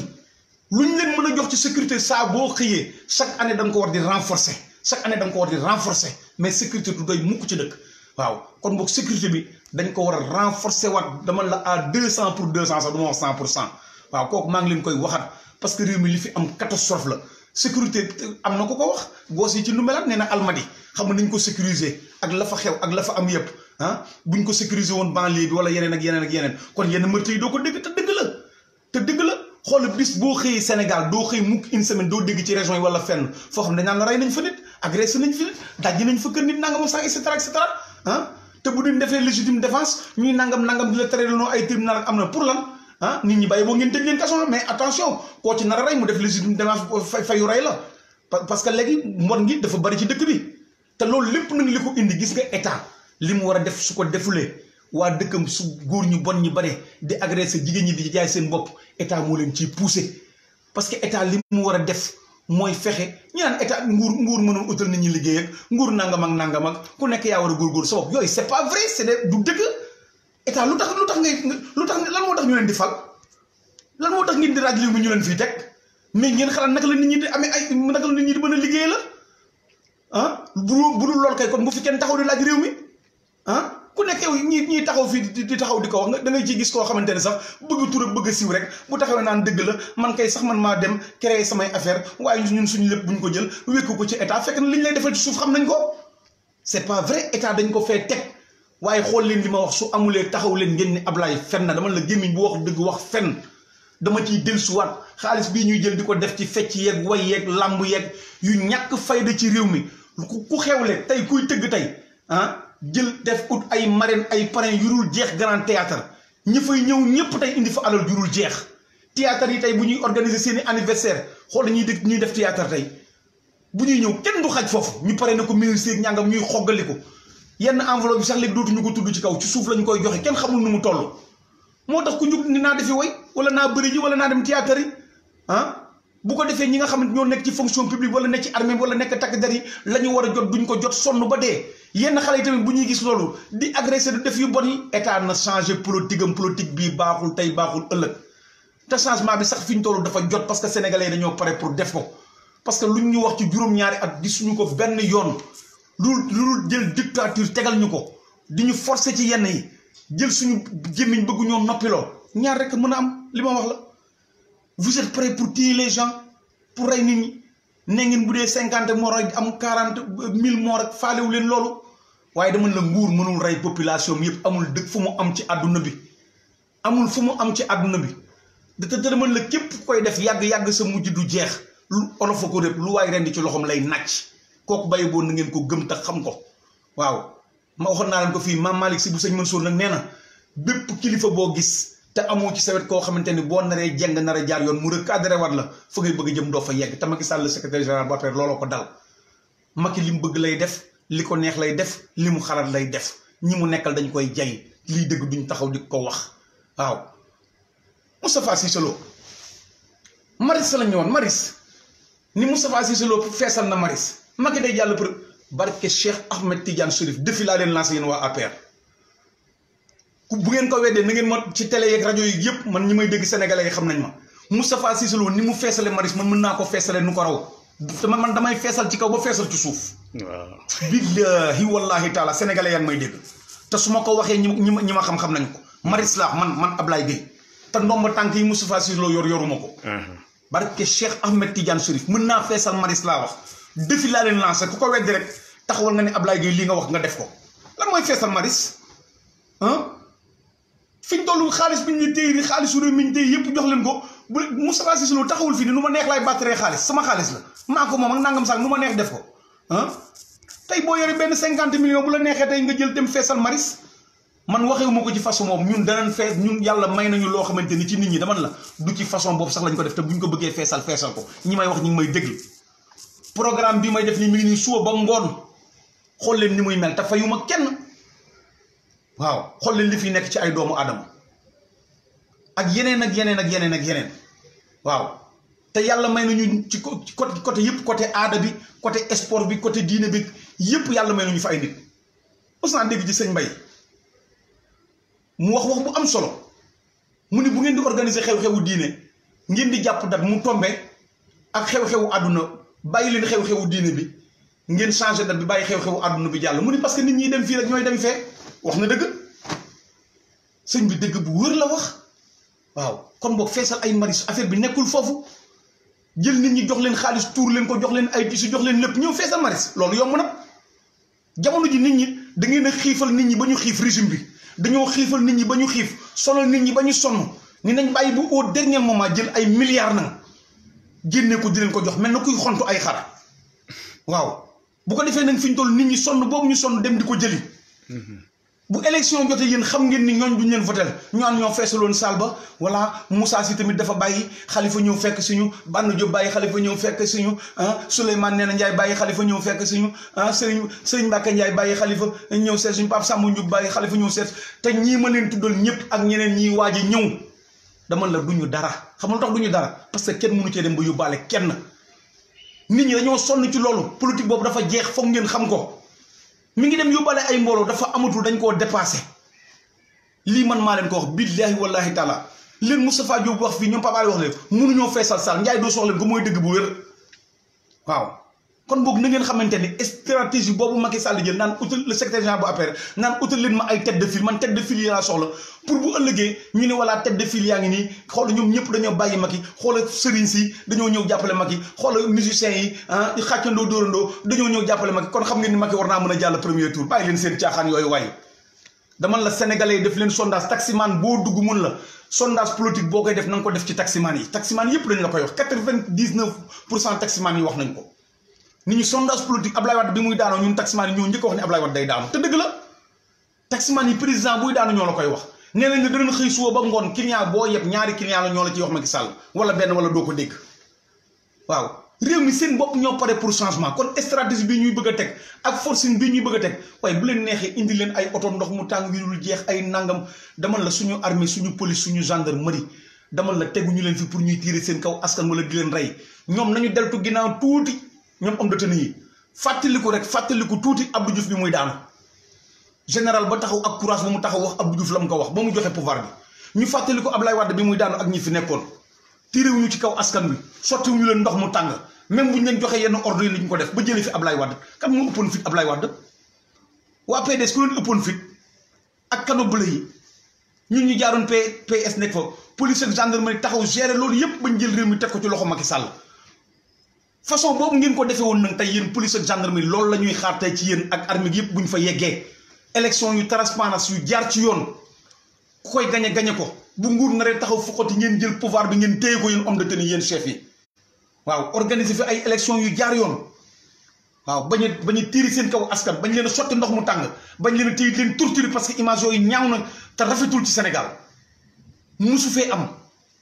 lu ñu leen mën a jox ci sécurité saa boo xëyee chaque année da nga ko war di renforcer chaque année da nga ko war di renforcer mais sécurité du doy mukk ci dëkk waaw kon boog sécurité bi dañ ko war a renforcer waat dama la à 200 pour 200 sax du ma wax 100% waaw kooku maa ngi leen koy waxaat parce que réew mi li fi am catastrophe la sécurité am na ko ko wax goos yi ci nu melaat nee na Almadi xam nga nañ ko sécuriser ak la fa xew ak la fa am yëpp ah buñ ko sécuriser woon banlieue bi wala yeneen ak yeneen ak yeneen kon yenn meurtre yi doo ko dégg te dëgg la xool bis boo xëyee Sénégal doo xëy mukk une semaine doo dégg ci région yi wala fenn foo xam ne dañ naan la rey nañ fa nit agressé nañ fi nit dajji nañ fa kër nit nangam sax et cetera ah te bu ñu defee légitime défense ñuy nangam di la tere loo ay tribunal ak am na pour lan ah nit ñi bàyyi boo ngeen tëj leen kaso mais attention koo ci nar a rey mu def légitime défense fayu rey la parce que léegi mbon gi dafa bari ci dëkk bi te loolu lépp nag li ko indi gis nga état li mu war a def su ko defulee waa dëkkam su góor ñu bon ñi bare di agressé jigéen ñi di jaay seen bopp état moo leen ciy poussé parce que état li mu war a def mooy fexe ñu naan état nguur mënoon utal nit ñi liggéey ak nguur nangam ak ku nekk yaa war a góorgóor sa bopp yooyu c'est pas vrai c'est du dëgg état lu tax lan moo tax ñu leen di fal lan moo tax ngeen di raaj réew mi ñu leen fii teg mais ngeen xalaat naka la nit ñi di amee ay naka la nit ñi di mën a liggéey la ah bu dul lool kay kon bu fi kenn taxaw di laaj réew mi ah ku nekk yow ñi taxaw fii di taxaw di ko wax nga da ngay ciy gis koo xamante ne sax bëgg tur ak bëgg a siiw rek bu taxawee naan dëgg la man kay sax man maa dem créer samay affaire waaye ñun suñu lépp buñ ko jël wékku ko ci état fekk na li ñu lay defal ci suuf xam nañ ko c'est pas vrai état dañ ko fee teg waaye xool leen li ma wax su amulee taxaw leen ngeen ni Ablaye fen na dama la gémmiñ bu wax dëgg wax fen dama ciy dellusiwaat xaalis bii ñuy jël di ko def ci fecc yeeg way yeeg làmb yeeg yu ñàkk fayda ci réew mi ku xewle tey kuy tëgg tey ah jël def ut ay marraine ay parrain yu dul jeex grand théâtre ñi fay ñëw ñëpp tey indi fa alal ju dul jeex théâtre yi tey bu ñuy organiser seeni anniversaire xool ñuy def théâtre tey bu ñuy ñëw kenn du xaj foofu ñu pare ne ko ministère ñàngam ñuy xoggali ko yenn enveloppe bi sax léegi dootuñu ko tudd ci kaw ci suuf lañu koy joxe kenn xamul nu mu toll moo tax ku jóg ni naa defi way wala naa bëri ji wala naa dem théâtre yi ah bu ko defee ñi nga xamante ñoo nekk ci fonction publique wala nekk ci armée wala nekk takk der yi la ñu war a jot duñ ko jot sonn ba dee yenn xale yi tamit bu ñuy gis loolu di agressé du def yu bon yi état na changé politique bii baaxul tey baaxul ëllëg te changement bi sax fi ñu toll dafa jot parce que sénégalais yi dañoo pare pour def ko parce que luñ ñu wax ci juróom-ñaari at gisuñu ko benn yoon lu jël dictature tegal ñu ko di ñu forcer ci yenn yi jël suñu gémmiñ bëgg ñoo noppiloo ñaar rek mën a am li ma wax la vous êtes prêts pour tuer les gens pour rey nit ñi ne ngeen bu dee 50 morts ak am 40 000 morts ak faalewu leen loolu waaye dama la nguur mënul rey population bi yëpp amul dëkk fu mu am ci àdduna bi amul fu mu am ci àdduna bi te tërëmal la képp koy def yàgg-yàgg sa mujj du jeex lu olof a ko répp lu waay rendi ci loxoom lay nàcc kooku bàyyi boo na ngeen ko gëm te xam ko waaw ma waxoon naa leen ko fii Maam Malick Sy bu sëñ Mansour nag nee na bépp kilifa boo gis te amoo ci sawet koo xamante ni boo naree jeng nar a jaar yoon mu recadré war la fa ngay bëgg jëm doo fa yegg te Macky Sall secrétaire général bu APR looloo ko dal Macky li mu bëgg lay def li ko neex lay def li mu xalaat lay def ñi mu nekkal dañ koy jay lii dëgg duñ taxaw di ko wax waaw Moustapha Cissé Lo Maris la ñëwoon Maris ni Moustapha Cissé Lo feesal na Maris Macky day jàll pour barke Cheikh Ahmed Tidiane Chérif defi laa leen lancé yéen waa APR bu ngeen ko weddee na ngeen ma ci télé yeeg rajo yi yëpp man ñi may dégg sénégalais yi xam nañ ma Moustapha Cissé Lo ni mu feesale Maris man mën naa ko feesale nu ko raw te man damay feesal ci kaw ba feesal ci suuf. waaw billahi wallahi taala sénégalais yaa ngi may dégg te su ma ko waxee ñi ma xam-xam nañ ko Maris laa man Ablaye Gueye te ndomba tànk yi Moustapha Cissé Lo yoruma ko. barke Cheikh Ahmed Tidiane Chérif mën naa feesal Maris laa wax defi laa leen lancé ku ko weddi rek taxawal nga ne Ablaye Gueye lii nga wax nga def ko lan mooy feesal Maris fi ñu toll xaalis bi ñu téye xaalisu réew mi ñu téye yëpp jox leen ko bu Moustapha Cissé Lo taxawul fii ni nu ma neex laay battre xaalis sama xaalis la maa ko moom ak nangam sax nu ma neex def ko tey boo yore benn 50 millions bu la neexee tey nga jël dem feesal Maris man waxewuma ko ci façon boobu ñun danañ fees ñun yàlla may nañu loo xamante ni ci nit ñi dama la du ci façon boobu sax lañ ko def te buñ ko bëggee feesal ko ñi may wax ñi ngi may déglu programme bi may def ni mi ngi nii suba ba ngoon xool leen ni muy mel te fayuma kenn waaw xool leen li fi nekk ci ay doomu aadama ak yeneen ak yeneen ak yeneen ak yeneen waaw te yàlla may nañu ci côté yëpp côté aada bi côté sport bi côté diine bi yëpp yàlla may nañu fa ay nit mos naa dégg ci sëñ Mbaye mu wax bu am solo mu ni bu ngeen di organiser xew-xewu diine ngeen di jàpp dat mu tombe ak xew-xewu àdduna bàyyi leen xew-xewu diine bi ngeen changé dat bi bàyyi xew-xewu àdduna bi jàll mu ni parce que nit ñi dem fii rek ñooy dem fee wax na dëgg sëñ bi dëgg bu wër la wax waaw kon boog feesal ay Maris affaire bi nekkul foofu jël nit ñi jox leen xaalis tuur leen ko jox leen ay tissu jox leen lépp ñëw feesal Maris loolu yomb na jamono ji nit ñi da ngeen a xiifal nit ñi ba ñu xiif régime bi dañoo xiifal nit ñi ba ñu xiif sonal nit ñi ba ñu sonn ni nañ bàyyi bu au dernier moment jël ay milliards nag génne ko di leen ko jox mel na kuy xontu ay xar waaw bu ko defee nag fi ñu toll nit ñi sonn boobu ñu sonn dem di ko jëli bu élection jotee yéen xam ngeen ni ñooñ duñ leen votel ñoom ñoo feesaloon saal ba voilà Moussa Sy tamit dafa bàyyi Khalifa ñëw fekk suñu Bann Diop bàyyi Khalifa ñëw fekk suñu Souleymane nee na Ndiaye bàyyi Khalifa ñëw fekk suñu Serigne Mbacke Ndiaye bàyyi Khalifa ñëw seet suñu Pape Samba Ndiouk bàyyi Khalifa ñëw seet te ñii ma leen tuddal ñëpp ak ñeneen ñiy waaj a ñëw dama la duñu dara xam nga lu tax duñu dara parce que kenn mënu cee dem ba yóbbaale kenn nit ñi dañoo sonn ci loolu politique boobu dafa jeex foog ngeen xam ko mi ngi dem yóbbaale ay mbooloo dafa amatul dañ koo dépassé lii man maa leen ko wax billahi wallahi taala leen Moustapha Diop wax fii ñoom Pape Alé wax leen mënuñoo feesal saal Ndiaye doo soxla leen ko mooy dëgg bu wér waaw kon boog na ngeen xamante ni stratégie boobu Macky Sall jël naan utal le secrétaire général bu APR naan utal leen ma ay tête de file man tête de file yi laa soxla pour bu ëllëgee ñu ne voilà tête de file yaa ngi nii xool ñoom ñëpp dañoo bàyyi Macky xoola sëriñ si dañoo ñëw jàppale Macky xoola musiciens yi xàccandoo dóorandoo dañoo ñëw jàppale Macky kon xam ngeen ni Macky war naa mën a jàll premier tour bàyyi leen seen caaxaan yooyu waaye dama la sénégalais yi def leen sondage taximan boo dugg mun la sondage politique boo koy def na nga ko def ci taximan yi taximan yëpp dañ la koy wax 99% taximan yi wax nañ ko nit ñi sondage politique Ablaye Wade bi muy daanoo ñun taximan yi ñoo njëkk wax ne Ablaye Wade day daanu te dëgg la taximan yi président buy daanu ñoo la koy wax nee nañ nga danañ xëy suba ba ngoon client boo yeb ñaari client la ñoo la ciy wax Macky Sall wala benn wala doo ko dégg waaw réew mi seen bopp ñoo pare pour changement kon stratégie bii ñuy bëgg a teg ak forcing bii ñuy bëgg a teg waaye bu leen neexee indi leen ay oto ndox mu tàng yu dul jeex ay nangam damal la suñu armée suñu police suñu gendarmerie damal la teguñu leen fi pour ñuy tirer seen kaw askan wala di leen rey ñoom nañu deltu ginnaaw tuuti ñoom am dëtën yi fàttaliku tuuti Abdou Diouf bi muy daanu général ba taxaw ak courage ba mu taxaw wax Abdou Diouf la mu ko wax ba mu joxe pouvoir bi ñu fàttaliku Ablaye Wade bi muy daanu ak ñi fi nekkoon tiréwuñu ci kaw askan wi sottiwuñu leen ndox mu tàng même bu ñu leen joxee yenn ordre yi ñu ko def ba jëlee fi Ablaye Wade kan moo ëppoon fit Ablaye Wade waa PDS ku leen ëppoon fit ak kano bleu yi ñun ñu jaaroon PS nekk fa police ak gendarmerie taxaw gérer loolu yëpp bañ jël réew mi teg ko ci loxo Macky Sall façon boobu ngeen ko defee woon nag tey yéen police ak gendarmerie loolu la ñuy xaar tey ci yéen ak armée gi yëpp bu ñu fa yeggee élection yu transparence yu jaar ci yoon ku koy gañe ko bu nguur na rek taxaw foqati ngeen jël pouvoir bi ngeen téye ko yéen homme de tenue yéen chef yi waaw organiser fi ay élection yu jaar yoon waaw bañ a tiiri seen kaw askan bañ leen a sotti ndox mu tàng bañ leen a téye leen torturer parce que image yooyu ñaaw na te rafetul ci Sénégal musu fee am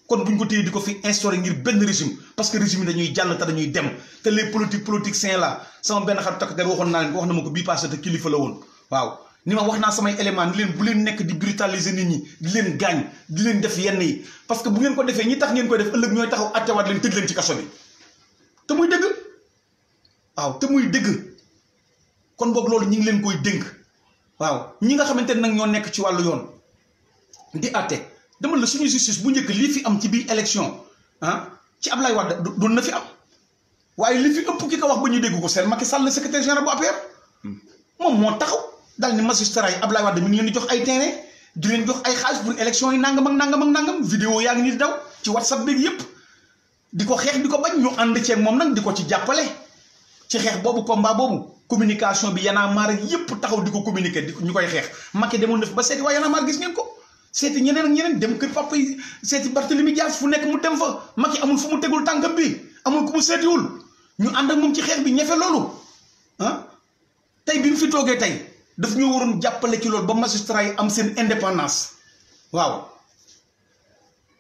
kon buñ ko téye di ko fi instauré ngir benn régime parce que régime yi dañuy jàll te dañuy dem te les politiciens là sama benn xarit takk der waxoon naa leen ko wax na ma ko bii passé te kilifa la woon waaw ni ma wax naa samay élément ni leen bu leen nekk di brutaliser nit ñi di leen gaañ di leen def yenn yi parce que bu ngeen ko defee ñi tax ngeen koy def ëllëg ñooy taxaw attewaat leen tëj leen ci kaso bi te muy dëgg waaw te muy dëgg kon boog loolu ñi ngi leen koy dénk waaw ñi nga xamante ne nag ñoo nekk ci wàllu yoon di àtte dama la suñu justice bu njëkk lii fi am ci biir élection ci Ablaye Wade doon na fi am waaye li fi ëpp ki ko wax ba ñu dégg ko seen Macky Sall secrétaire général bu APR moom moo taxaw daal ni magistrat yi Ablaye Wade mi ngi leen di jox ay terrain di leen jox ay xaalis pour élection yi nangam ak nangam ak nangam vidéo yaa ngi ni daw ci WhatsApp beeg yëpp di ko xeex di ko bañ ñu ànd ceeg moom nag di ko ci jàppale ci xeex boobu combat boobu communication bi Y'en a marre yëpp taxaw di ko communiquer di ñu koy xeex Macky demoon na fi ba seeti waa Y'en a marre gis ngeen ko seeti ñeneen ak ñeneen dem kër papa yi seeti Barthélémy Dias fu nekk mu dem fa Macky amul fu mu tegul tànkam bi amul ku mu seetiwul ñu ànd ak moom ci xeex bi ñefe loolu tey bi mu fi toogee tey daf ñoo waroon jàppale ci loolu ba magistrat yi am seen indépendance waaw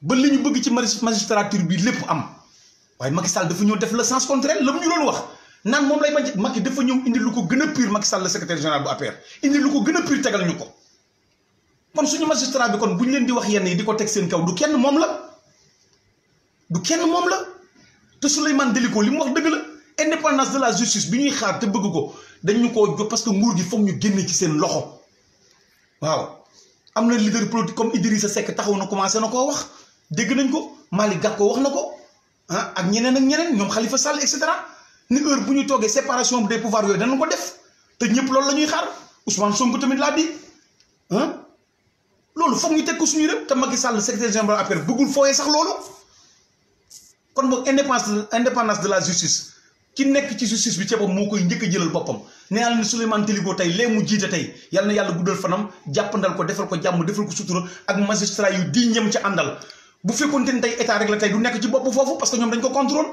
ba li ñu bëgg ci magistrature bi lépp am waaye Macky Sall dafa ñëw def le sens contraire la mu ñu doon wax naan moom lay bañ Macky dafa ñëw indi lu ko gën a pur Macky Sall le secrétaire général bu APR indi lu ko gën a pur tegal ñu ko kon suñu magistrat bi kon bu ñu leen di wax yenn yi di ko teg seen kaw du kenn moom la te Souleymane Teliko li mu wax dëgg la indépendance de la justice bi ñuy xaar te bëgg ko dañu koo jox parce que nguur gi foog ñu génne ci seen loxo waaw am na leader politique comme Idrissa Seck taxaw na commencé na koo wax dégg nañ ko Malick Gakou wax na ko ak ñeneen ak ñeneen ñoom Khalifa Sall et cetera ni heure bu ñu toogee séparation des pouvoirs yooyu danañ ko def te ñëpp loolu la ñuy xaar Ousmane Sonko tamit laa di loolu foog ñu teg ko suñu réew te Macky Sall secrétaire général APR bëggul fooyee sax loolu kon boog indépendance de la justice ki nekk ci justice bi ceebam moo koy njëkk a jëlal boppam nee naa leen Souleymane Teliko tey lee mu jiite tey yàlla na yàlla guddal fanam jàppandal ko defal ko jàmm defal ko sutura ak magistrat yu di ñëm ca àndal bu fekkoonte ne tey état rek la tey du nekk ci bopp foofu parce que ñoom dañ ko contrôle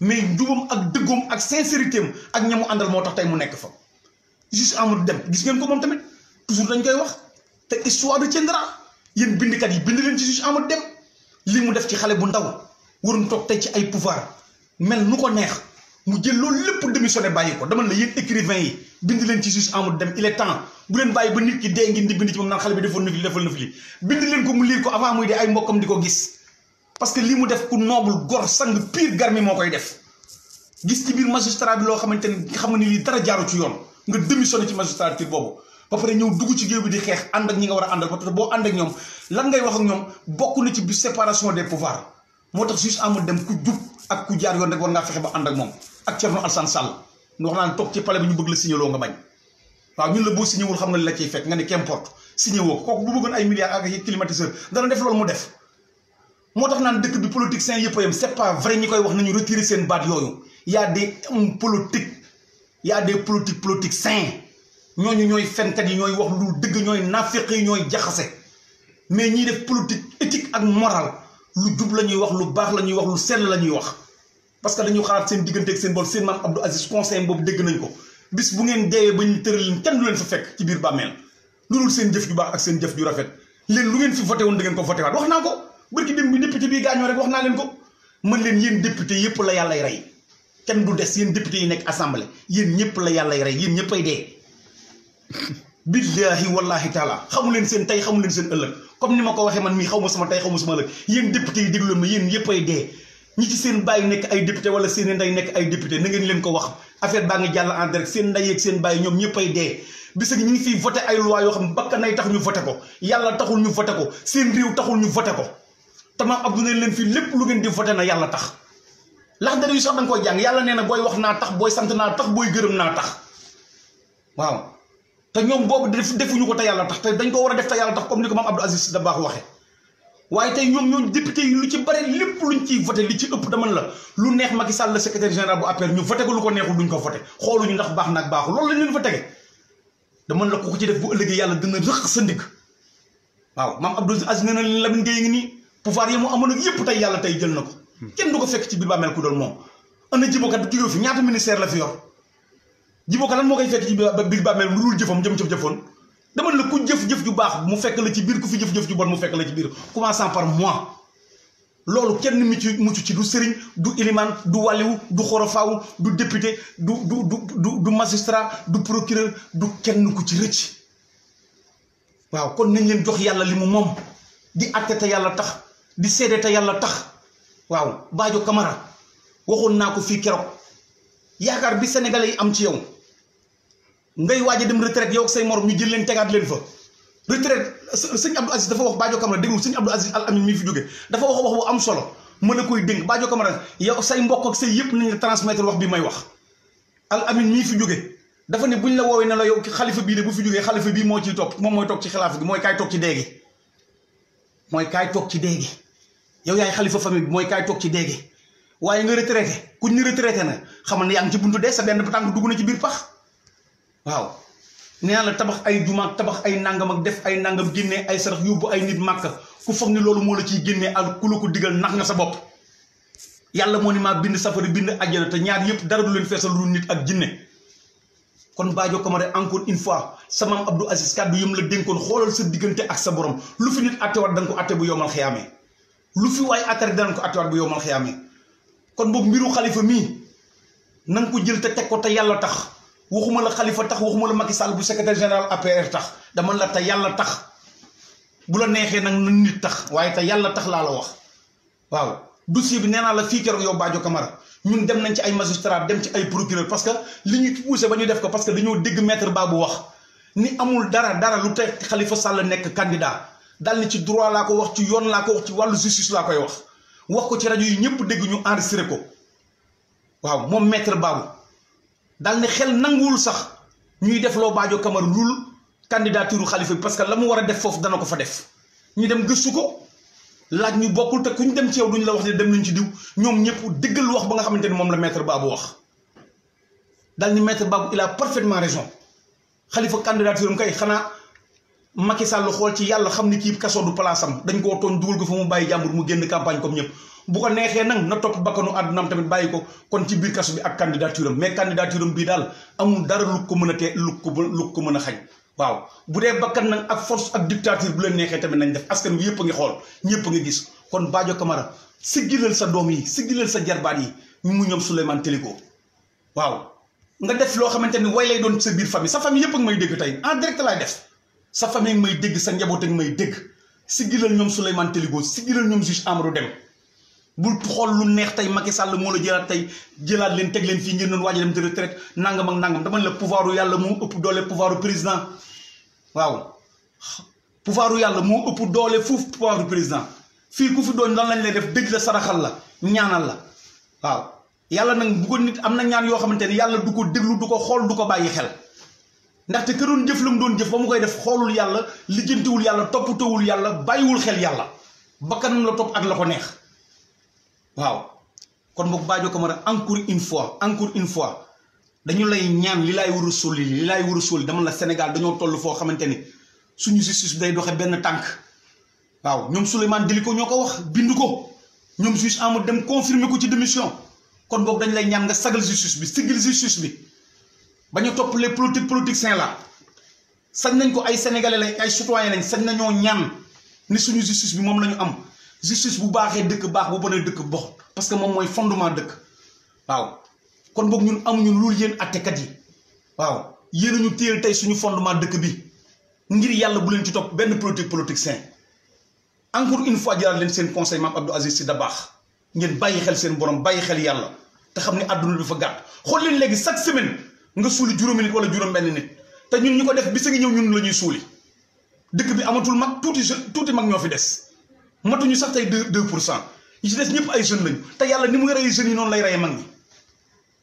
mais njubam ak dëggoom ak sincérité am ak ñamu àndal moo tax tey mu nekk fa juste Amadou Deme gis ngeen ko moom tamit toujours dañ koy wax te histoire retiendra yéen bindkat yi bind leen ci juste Amadou Deme li mu def ci xale bu ndaw waruñ toog tey ci ay pouvoir mel nu ko neex mu jël loolu lépp démissionné bàyyi ko dama la yéen écrivain yi bind leen ci juste Amadou Deme il est temps bu leen bàyyi ba nit ki dee ngeen di bind ci moom naan xale bi defoon na fi defal na fi li bind leen ko mu liir ko avant muy dee ay mbokkam di ko gis parce que li mu def ku noble gor sang pire garmi moo koy def gis ci biir magistrat bi loo xamante ni xam nga ni lii dara jaaru ci yoon nga démissionné ci magistrature boobu ba pare ñëw dugg ci géew bi di xeex ànd ak ñi nga war a àndal parce que boo ànd ak ñoom lan ngay wax ak ñoom bokk na ci bi séparation des pouvoirs moo tax juste Amadou Deme ku jub ak ku jaar yoon rek war ngaa fexe ba ànd ak moom ak Thierno Alassane Sall ñu wax naan toog ci palais bi ñu bëgg la signé loo nga bañ waaw ñun la boo signé wul xam nga li la ciy fekk nga ne qu'importe signé woo ko kooku bu bëggoon ay milliards ak climatiseur dana def loolu mu def moo tax naan dëkk bi politiciens yëpp a yem c'est pas vrai ñi koy wax nañu retirer seen baat yooyu y a des hommes politiques y a des politiciens ñooñu ñooy fenkat yi ñooy wax lu dëgg ñooy naafeq yi ñooy jaxase mais ñiy def politique éthique ak morale lu jub la ñuy wax lu baax la ñuy wax lu sell la ñuy wax parce que dañu xalaat seen diggante ak seen bool seen maam Abdou Aziz conseil boobu dégg nañ ko bis bu ngeen deewee ba ñu tëral leen kenn du leen fa fekk ci biir bàmmeel lu dul seen jëf ju baax ak seen jëf ju rafet leen lu ngeen fi voté woon da ngeen ko voté waat wax naa ko bërki dem bi député bii gaañoo rek wax naa leen ko mën leen yéen député yëpp la yàllay rey kenn du des yéen député yi nekk assemblée yéen ñëpp la yàllay rey yéen ñëpp ay dee billahi wallahi taala xamu leen seen tey xamu leen seen ëllëg comme ni ma ko waxee man mii xaw ma sama tey xaw ma sama ëllëg yéen député yi déglu ma yéen yëpp ay dee ñi ci seen bàyyi nekk ay député wala seen nday nekk ay député na ngeen leen ko wax affaire baa ngi jàll en direct seen nday ak seen bàyyi ñoom ñëpp ay dee bis ak ñu ngi fiy voté ay loi yoo xam ne bakkanay tax ñu voté ko yàlla taxul ñu voté ko seen réew taxul ñu voté ko tamaam Abdou ne leen fii lépp lu ngeen di voté na yàlla tax lax dara yu sax da nga koy jàng yàlla nee na booy wax naa tax booy sant naa tax booy gërëm naa tax waaw te ñoom boobu defuñu ko te yàlla tax te dañ ko war a def te yàlla tax comme ni ko maam Abdou Aziz da baax waxee waaye tey ñoom député yi lu ci bare lépp luñ ciy voté li ci ëpp dama la lu neex Macky Sall le secrétaire général bu APR ñu voté ko lu ko neexul duñ ko voté xooluñu ndax baax naag baaxul loolu lañ leen fa tege dama la ko ci def bu ëllëgee yàlla dina rëq sa ndigg waaw maam Abdou Aziz nee na leen Lamine Gueye ngi nii pouvoir yi mu amoon ak yëpp tey yàlla tey jël na ko kenn du ko fekk ci biir bàmmeel ku doon moom ana jibokat jóge fi ñaata ministère la fi yor jibokat lan moo koy fekk ci biir bàmmeel lu dul jëfam jëfoon dama la ku jëf-jëf ju baax mu fekk la ci biir ku fi jëf-jëf ju bon mu fekk la ci biir commençant par moi loolu kenn mucc ci du sëriñ du iliman du wàlliwu du xorofaawu du député du magistrat du procureur du kenn ku ci rëcc waaw kon nañ leen jox yàlla li mu moom di atte te yàlla tax di seede te yàlla tax waaw Badio Camara waxoon naa ko fii keroog yaakaar bi sénégalais yi am ci yow ngay waaj a dem retraite yow ak say morom ñu jël leen tegaat leen fa retraite sëñ Abdou Aziz dafa wax Badio Camara déglu sëñ Abdou Aziz Al Amin mi fi jóge dafa wax bu am solo mën na koy dénk Badio Camara yow say mbokk ak say yëpp nañ la transmettre wax bi may wax Al Amin mii fi jóge dafa ne buñ la woowee ne la yow xalifa bii de bu fi jógee xalifa bii moo ciy topp moom mooy toog ci xilaafa gi mooy kaay toog ci déegi mooy kaay toog ci déegi yow yaay xalifa famille bi mooy kaay toog ci déegi waaye nga retraité kuñ ni retraité na xamal ne yaa ngi ci buntu dee sa benn tànk dugg na ci biir pax waaw nee naa la tabax ay jumaak tabax ay nangam ak def ay nangam génnee ay sarax yóbbu ay nit màkka ku foog ni loolu moo la ciy génnee ak ku la ko digal nax nga sa bopp yàlla moo ni maa bind safara bind àjjana te ñaar yëpp dara du leen feesal lu nit ak jinne kon Badio Camara encore une fois sama maam Abdou Aziz kàddu yëm la dénkoon xoolal sa diggante ak sa borom lu fi nit attewaat da nga ko atte bu yowmal xiyaamee lu fi waaye atte rek danañ ko attewaat bu yowmal xiyaamee kon boog mbiru xalifa mii na nga ko jël te teg ko te yàlla tax waxuma la xalifa tax waxuma la Macky Sall bu secrétaire général APR tax dama la te yàlla tax bu la neexee nag na nit tax waaye te yàlla tax laa la wax waaw dossier bi nee naa la fii keroog yow Badio Camara ñun dem nañ ci ay magistrat dem ci ay procureur parce que li ñu poussé ba ñu def ko parce que dañoo dégg maître Babou wax ni amul dara lu tey Khalifa Sall nekk candidat daal ni ci droit laa ko wax ci yoon laa ko wax ci wàllu justice laa koy wax ko ci rajo yi ñëpp dégg ñu enregistré ko waaw moom maître Babou daal ne xel nanguwul sax ñuy def loo Badio Camara lul candidature Khalifa bi parce que la mu war a def foofu dana ko fa def ñu dem gëstu ko laaj ñu bokkul te ku ñu dem ci yow duñu la wax ne dem nañ ci diw ñoom ñëpp dëggal wax ba nga xamante ni moom la maître Babou wax daal ni maître Babou il a parfaitement raison Khalifa candidature am kay xanaa Macky Sall xool ci yàlla xam ni kii kaso du place am dañ koo tooñ dugal ko fa mu bàyyi jàmbur mu génn campagne comme ñëpp bu ko neexee nag na topp bakkanu àddunaam tamit bàyyi ko kon ci biir kaso bi ak candidature am mais candidature am bii daal amul dara lu ko mën a tee lu ko mën a xañ waaw bu dee bakkan nag ak force ak dictature bu leen neexee tamit nañ def askan wi yëpp a ngi xool ñëpp a ngi gis kon Badio Camara siggilal sa doom yi siggilal sa jarbaat yi mu ñoom Souleymane Téliko waaw nga def loo xamante ni way lay doon sa biir famille sa famille yëpp a ngi may dégg tey en direct laay def sa famille ngi may dégg sa njaboot a ngi may dégg siggilal ñoom Souleymane Téliko siggilal ñoom juge Amadou Deme bul xool lu neex tey Macky Sall moo la jëlaat tey jëlaat leen teg leen fii ngeen doon waaj a dem de retraite nangam ak nangam dama la pouvoiru yàlla moo ëpp doole pouvoiru président waaw pouvoiru yàlla moo ëpp doole foofu pouvoiru président fii ku fi doon lan lañ lay def dëj la saraxal la ñaanal la waaw yàlla nag bu ko nit am na ñaan yoo xamante ni yàlla du ko déglu du ko xool du ko bàyyi xel ndaxte ka doon jëf la mu doon jëf ba mu koy def xoolul yàlla lijjantiwul yàlla toppatawul yàlla bàyyiwul xel yàlla bakkanam la topp ak la ko neex waaw kon boog Badio Camara encore une fois dañu lay ñaan li laay war a sóoli dama la Sénégal dañoo toll foo xamante ni suñu justice bi day doxe benn tànk waaw ñoom Souleymane Téliko ñoo ko wax bind ko ñoom juge Amadou Deme confirmer ko ci démission kon boog dañ lay ñaan nga sagal justice bi siggil justice bi ba ñu topp les politiciens la sañ nañ ko ay sénégalais lañ ay citoyens lañ sañ nañoo ñaan ni suñu justice bi moom la ñu am justice bu baaxee dëkk baax bu bonee dëkk box parce que moom mooy fondement dëkk waaw kon boog ñun amuñu loolu yéen attekat yi waaw yéen a ñu téyel tey suñu fondement dëkk bi ngir yàlla bu leen ci topp benn politicien encore une fois jëlaat leen seen conseil maam Abdou Aziz Sy Dabakh ngeen bàyyi xel seen borom bàyyi xel yàlla te xam ne àdduna bi dafa gàtt xool leen léegi chaque semaine nga suuli juróomi nit wala juróom benn nit te ñun ñu ko def bis a ngi ñëw ñun la ñuy suuli dëkk bi amatul mag tuuti mag ñoo fi des matuñu sax tey 2% yi ci des ñëpp ay jeunes lañu te yàlla ni muy rey jeunes yi noonu lay reye mag ñi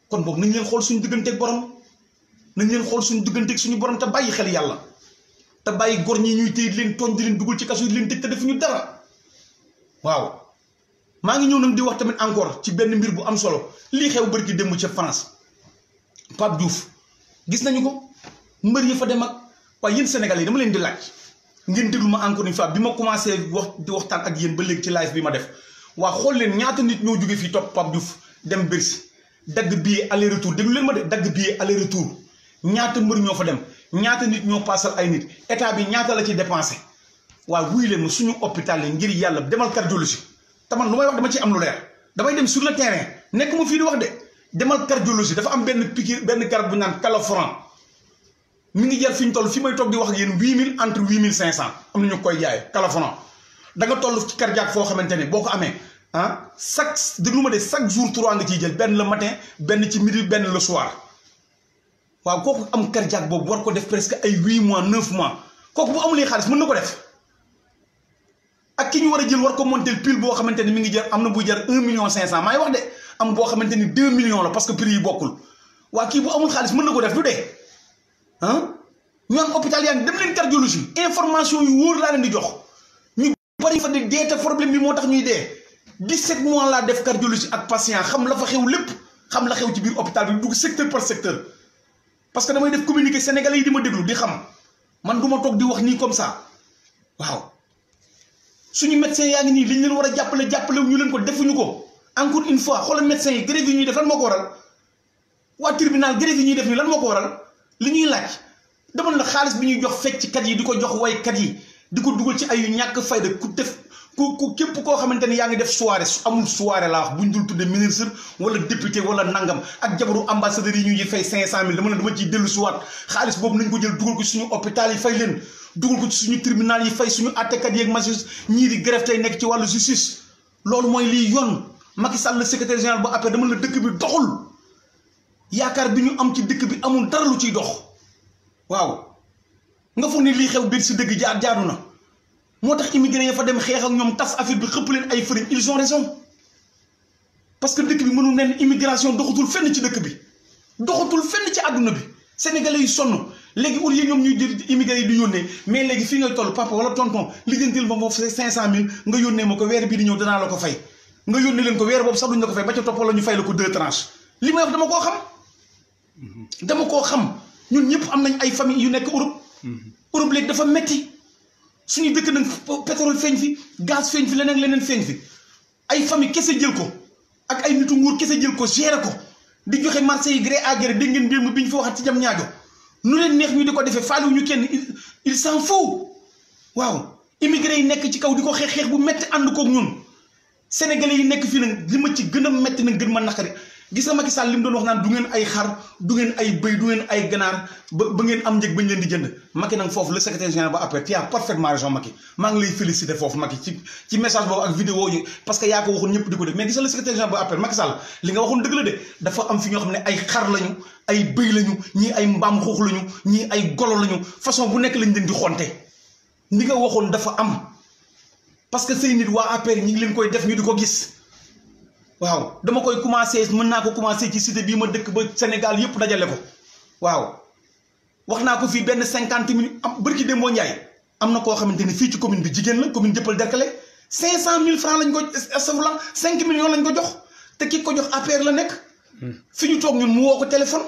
kon boobu nañ leen xool suñu digganteeg borom nañ leen xool suñu digganteeg suñu borom te bàyyi xel yàlla te bàyyi góor ñi ñuy téye leen tooñ di leen dugal ci kaso yi leen tëj te defuñu dara waaw maa ngi ñëw nag di wax tamit encore ci benn mbir bu am solo lii xew bërki démb ca France Pape Diouf gis nañu ko mbër yi fa dem ak waaye yéen Sénégalais yi dama leen di laaj ngeen déglu ma encore une fois bi ma commencé di waxtaan ak yéen ba léegi ci live bi ma def waa xool leen ñaata nit ñoo jóge fii topp Pape Diouf dem Bercy dagg billet aller retour déglu leen ma de dagg billet aller retour ñaata mbër ñoo fa dem ñaata nit ñoo paasal ay nit état bi ñaata la ci dépensé waaw wuy leen ma suñu hôpital yi ngir yàlla demal cardiologie te man lu may wax dama ci am lu leer damay dem sur le terrain nekk ma fii di wax de demal cardiologie dafa am benn piqûre benn garab bu naan Calafran mi ngi jar fi ñu toll fi may toog di wax ak yéen 8000 entre 8500 am na ñu koy jaay Calafran da nga toll ci cardiaque foo xamante ne boo ko amee ah déglu ma de chaque jour 3 nga ciy jël benn le matin benn ci midi benn le soir waaw kooku am cardiaque boobu war ko def presque ay 8 mois 9 mois kooku bu amulee xaalis mën na ko def ak ki ñu war a jël war ko monter pile boo xamante ni mi ngi jar am na buy jar 1 million 500 maay wax de am boo xamante ni 2 millions la parce que prix yi bokkul waa kii bu amul xaalis mën na ko def du dee ah ñu am hôpital yaa ngi dem leen cardiologie information yu wóor laa leen di jox ñu bari fa de dee te problème bi moo tax ñuy dee 17 mois laa def cardiologie ak patient xam la fa xew lépp xam la xew ci biir hôpital bi dugg secteur par secteur parce que damay def communiquer sénégalais yi di ma déglu di xam man du ma toog di wax nii comme ça waaw suñu médecin yaa ngi nii liñ leen war a jàppale ñu leen ko defuñu ko encore une fois xoolal médecin yi grève yi ñuy def lan moo ko waral waa tribunal grève yi ñuy def nii lan moo ko waral li ñuy laaj demal na xaalis bi ñuy jox fecckat yi di ko jox waykat yi di ko dugal ci ay yu ñàkk fayda ku def ku képp koo xamante ni yaa ngi def soirée su amul soirée laa wax buñ dul tudde ministre wala député wala nangam ak jabaru ambassadeur yi ñuy fay 500000 dama ciy dellu si waat xaalis boobu nañ ko jël dugal ko ci suñu hôpital yi fay leen dugal ko ci suñu tribunal yi fay suñu àttekat yi ak magistrat ñii di grève tey nekk ci wàllu justice loolu mooy lii yoon Macky Sall le secrétaire général bu APR dama la dëkk bi doxul yaakaar bi ñu am ci dëkk bi amul dara lu ciy dox waaw nga foog ne lii xew biir si dëgg jaadu na moo tax immigré yi fa dem xeex ak ñoom tas affaire bi xëpp leen ay fëriñ ils ont raison parce que dëkk bi mënul nen immigration doxatul fenn ci dëkk bi doxatul fenn ci àdduna bi sénégalais yi sonn léegi au lieu ñoom ñuy jël immigré yi di yónnee mais léegi fii ngay toll papa wala tonton lijjantil ma foofu 500000 nga yónnee ma ko weer bii di ñëw danaa la ko fay nga yónnee leen ko weer boobu sax duñ la ko fay ba ca topp la ñu fay la ko 2 tranches li may wax dama koo xam ñun ñëpp am nañ ay famille yu nekk Europe Europe léegi dafa metti suñu dëkk nag pétrole feeñ fi gaz feeñ fi leneen feeñ fi ay famille kese jël ko ak ay nitu nguur kese jël ko gérer ko di joxe marché yi gré à gré dégg ngeen démb bi ñu fa waxat ci jam ñaajo nu leen neex ñu di ko defee faaliwu ñu kenn il s'en fout waaw immigré yi nekk ci kaw di ko xeex bu metti ànd koog ñun sénégalais yi nekk fii nag li ma ci gën a metti nag gën ma naqari gis nga Macky Sall li mu doon wax naan du ngeen ay xar du ngeen ay bëy du ngeen ay ganaar ba ngeen am njëg bañ leen di jënd Macky nag foofu le secrétaire général ba APR tu as parfaitement raison Macky maa ngi lay féliciter foofu Macky ci message boobu ak vidéo yi parce que yaa ko waxoon ñëpp di ko def mais gis nga le secrétaire général ba APR Macky Sall li nga waxoon dëgg la de dafa am fi ñoo xam ne ay xar lañu ay bëy lañu ñii ay mbaam xuux lañu ñii ay golo lañu façon bu nekk lañ leen di xonte li nga waxoon dafa am parce que say nit waa APR ñi ngi leen koy def ñu di ko gis waaw dama koy commencé mën naa ko commencé ci cité bii ma dëkk ba Sénégal yëpp dajale ko waaw wax naa ko fii benn 50 minutes am bërki Demba Ndiaye am na koo xamante ni fii ci commune bi jigéen la commune Dieuppeul Derklé 500000 francs lañ ko astafurlah 5 millions lañ ko jox te ki ko jox APR la nekk. fi ñu toog ñun mu woo ko téléphone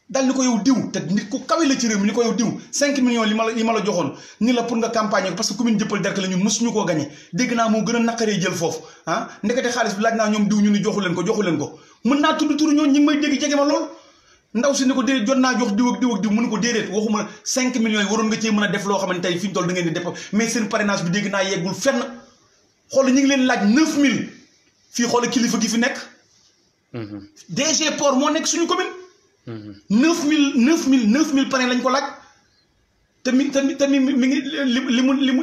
dal ni ko yow diw te nit ku kawe la ci réew mi ni ko yow diw 5 millions li ma la joxoon ni la pour nga campagne ko parce que commune Dieuppeul Derklé ñun mësuñu koo gagné dégg naa moo gën a naqaree jël foofu ah ndekete xaalis bi laaj naa ñoom diw ñu ni joxu leen ko mën naa tudd turu ñoon ñi ngi may dégg jege ma lool ndaw si ni ko déedéet jot naa jox diw ak diw mu ni ko déedéet waxuma 5 millions yi waroon nga cee mën a def loo xamante tey fi ñu toll da ngeen di def mais seen parrainage bi dégg naa yeggul fenn xool ñu ngi leen laaj 9000 fii xool kilifa gi fi nekk DG Port moo nekk suñu commune 9000 parrain lañ ko laaj te mi ngi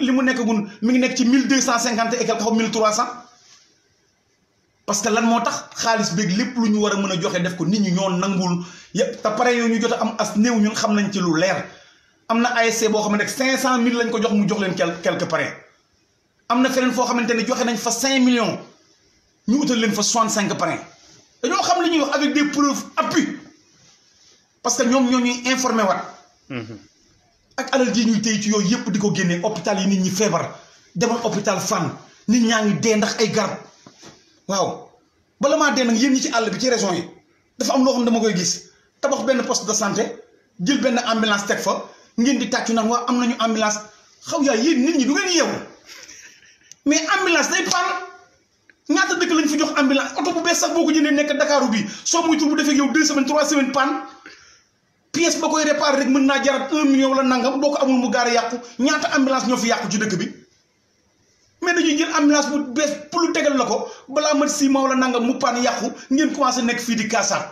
li mu nekk gun mi ngi nekk ci 1250 et quelque xaw 1300 parce que lan moo tax xaalis beeg lépp lu ñu war a mën a joxe def ko nit ñi ñoo nangul yëpp te parrain yooyu ñu jot a am as néew ñun xam nañ ci lu leer am na ASC boo xam ne 500000 lañ ko jox mu jox leen quelques parrain am na feneen foo xamante ne joxe nañ fa 5 millions ñu utal leen fa 65 parrain dañoo xam li ñuy wax avec des preuves appui parce que ñoom ñoo ñuy informé waat ak alal ji ñuy téy ci yooyu yëpp di ko génnee hôpital yi nit ñi feebar demal hôpital Fann nit ñaa ngi dee ndax ay garab waaw bala maa dee nag yéen ñi ci àll bi ci région yi dafa am loo xam dama koy gis tabax benn poste de santé jël benn ambulance teg fa ngeen di tàccu naan waa am nañu ambulance xaw yaa yéen nit ñi du ngeen yeewu mais ambulance day panne ñaata dëkk lañ fi jox ambulance oto bu bees sax boo ko jëndee nekk Dakaaru bi soo moytuwul bu defee yow 2 semaines 3 semaines panne pièce ba koy réparer rek mën naa jarat 1 million wala nangam boo ko amul mu gaare yàqu ñaata ambulance ñoo fi yàqu ci dëkk bi mais dañuy jël ambulance bu bees pour lu tegal la ko balaa mat 6 mois wala nangam mu panne yàqu ngeen commencé nekk fii di kaasaat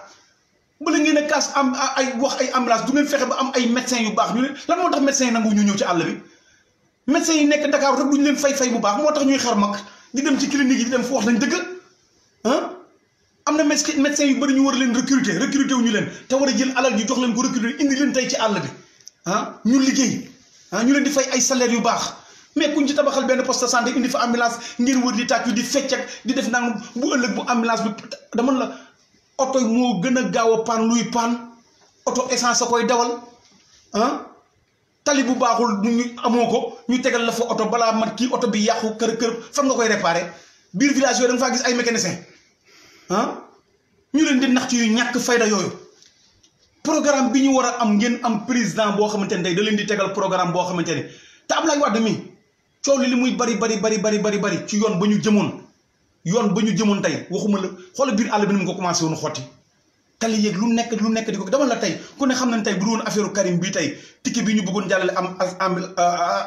bala ngeen a kaas am ay wax ay ambulance du ngeen fexe ba am ay médecins yu baax ñu ne lan moo tax médecins yi nangu ñu ñëw ci àll bi médecins yi nekk Dakar rek duñu leen fay bu baax moo tax ñuy xar mag di dem ci clinique yi di dem fu wax nañ dëgg am na médecins yu bëri ñu war leen recruter wu ñu leen te war a jël alal ji jox leen ko recruter indi leen tey ci àll bi ñu liggéey ñu leen di fay ay salaire yu baax mais kuñ ci tabaxal benn poste de santé indi fa ambulance ngeen wër di tàccu di fecc ak di def nang bu ëllëg bu ambulance bi dama la oto moo gën a gaaw a paan luy paan oto essence a koy dawal tali bu baaxul ñu amoo ko ñu tegal la fa oto balaa mat kii oto bi yàqu kër fan nga koy réparé biir village yooyu da nga faa gis ay mécanicien ñu leen di nax ci yu ñàkk fayda yooyu programme bi ñu war a am ngeen am président boo xamante ne tey da leen di tegal programme boo xamante ne te Abdoulaye Wade mi coow li muy bari ci yoon ba ñu jëmoon tey waxuma la xoola biir àll bi ni mu ko commencé woon xotti tali yeeg lu nekk di ko dama la tey ku ne xam nañ tey bu doon affaire Karim bii tey ticket bi ñu bëggoon jàllale am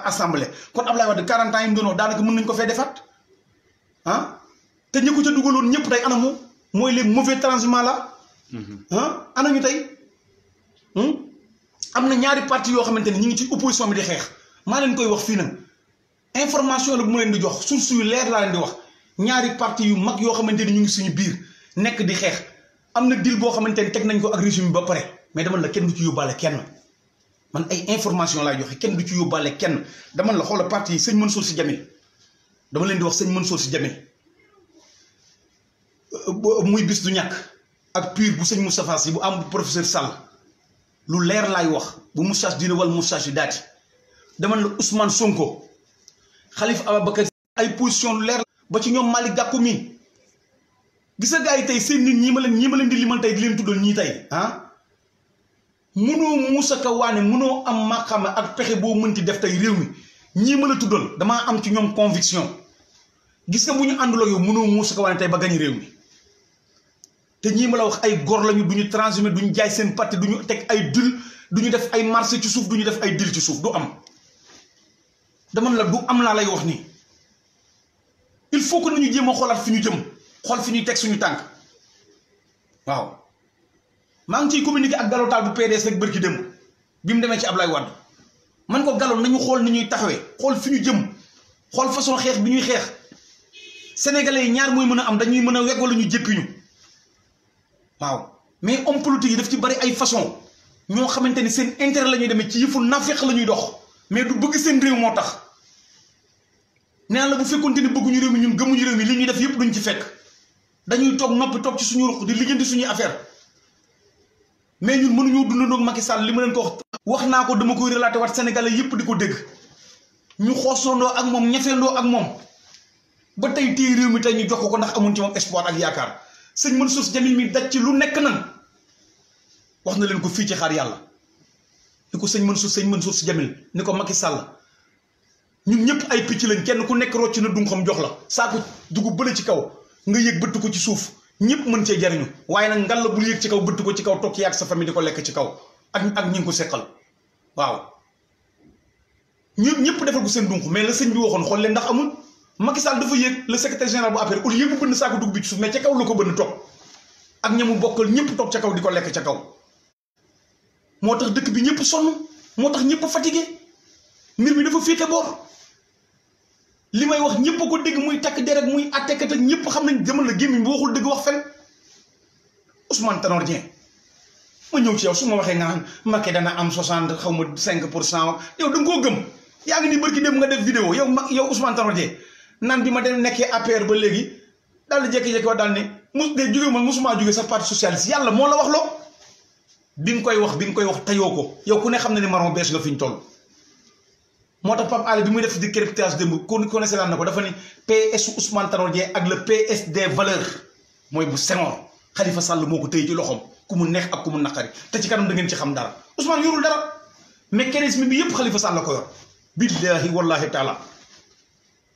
assemblée kon Abdoulaye Wade 40 ans yi mu doon wax daanaka mën nañu ko fee defaat te ñi ko ca dugaloon ñëpp tey anamu mooy les mauvais transhumants la anañu tey am na ñaari parti yoo xamante ne ñi ngi ci opposition bi di xeex maa leen koy wax fii nag information la bu mu leen di jox source yu leer laa leen di wax ñaari parti yu mag yoo xamante ni ñu ngi suñu biir nekk di xeex am na deal boo xamante ni teg nañ ko ak régime bi ba pare mais dama la kenn du ci yóbbaale kenn man ay information laay joxe kenn du ci yóbbaale kenn dama la xoola parti yi sëñ Mansour Sy Djamil dama leen di wax sëñ Mansour Sy Djamil muy bis du ñàkk ak pur bu sëñ Moustapha Sy bu am bu professeur Sall lu leer laay wax bu moustache dina wala moustache yu daati dama la Ousmane Sonko Khalifa Ababacar ay position lu leer ba ci ñoom Malick Gakou mi gis nga gars yi tey seen nit ñi ma leen di limal tey di leen tuddal ñii tey mënoo Moussa Ka waane mënoo am maqama ak pexe boo mënti def tey réew mi ñii ma la tuddal damaa am ci ñoom conviction gis nga bu ñu ànduloo yow mënoo Moussa Ka waane tey ba gañ réew mi te ñii ma la wax ay góor lañu du ñu transhumé du ñu jaay seen parti du ñu teg ay dil du ñu def ay marché ci suuf du ñu def ay dil ci suuf du am dama la du am laa lay wax nii il faut que nañu jéem a xoolaat fi ñu jëm xool fi ñuy teg suñu tànk waaw maa ngi ciy communiquer ak Gallo Tall bu PDS rek bërki dem bi mu demee ci Ablaye Wade man ko Gallo nañu xool ni ñuy taxawee xool fi ñu jëm xool façon xeex bi ñuy xeex sénégalais yi ñaar mooy mën a am dañuy mën a weg wala ñu jéppi ñu waaw mais homme politique yi daf ci bari ay façon ñoo xamante ni seen intérêt la ñuy demee ci yëfu nafeq la ñuy dox mais du bëgg seen réew moo tax nee la bu fekkoonte ni bëgguñu réew mi ñun gëmuñu réew mi li ñuy def yëpp duñ ci fekk dañuy toog noppi toog ci suñu ruq di lijjanti suñuy affaire mais ñun mënuñoo dundandoo ak Macky Sall li ma leen ko wax naa ko dama koy relaté waat sénégalais yëpp di ko dégg ñu xoosandoo ak moom ñefeendoo ak moom ba tey téye réew mi tey ñu jox ko ndax amuñ ci moom espoir ak yaakaar sëñ Mansour Sy Djamil mi daj ci lu nekk nan wax na leen ko fii ci xaar yàlla ni ko sëñ Mansour Sy Djamil ni ko Macky Sall ñun ñëpp ay picc lañ kenn ku nekk rocc na dung xam jox la saako dugub bële ci kaw nga yëg bëtt ko ci suuf ñëpp mën cee jariñu waaye nag ngal la bul yëg ci kaw bëtt ko ci kaw toog yaag sa famille di ko lekk ci kaw ak ñi ngi ko seqal waaw ñëpp defal ko seen dunq mais la sëñ bi waxoon xool leen ndax amul Macky Sall dafa yéeg le secrétaire général bu APR au lieu bu bënn saako dugub bi ci suuf mais ca kaw la ko bënn toog ak ñamu bokkal ñëpp toog ca kaw di ko lekk ca kaw moo tax dëkk bi ñëpp sonn moo tax ñëpp fatigué mbir mi dafa féete boor li may wax ñëpp ko dégg muy takk der ak muy attekat ak ñëpp xam nañ jamono la gémmiñ bi waxul dëgg wax fen Ousmane Tanor Dieng ma ñëw ci yow su ma waxee nga naan Macky dana am 60 xaw ma 5% yow da nga koo gëm yaa ngi nii barki dem nga def vidéo yow Ousmane Tanor Dieng naan bi ma dem nekkee APR ba léegi daal di jékki-jékki wax daal ne jóge man mosuma jóge sa parti socialiste yàlla moo la wax loo bi nga koy wax tayoo ko yow ku ne xam na ne marron bees nga fi ñu toll moo tax Pape Alé bi muy def di décryptage démb ku ne seetaan na ko dafa ni PS Ousmane Tanor Dieng ak le PS des valeurs mooy bu Senghor Khalifa Sall moo ko téye ci loxoom ku mu neex ak ku mu naqari te ci kanam da ngeen ci xam dara Ousmane yorul dara mécanisme bi yëpp Khalifa Sall la ko yor billahi wallahi taala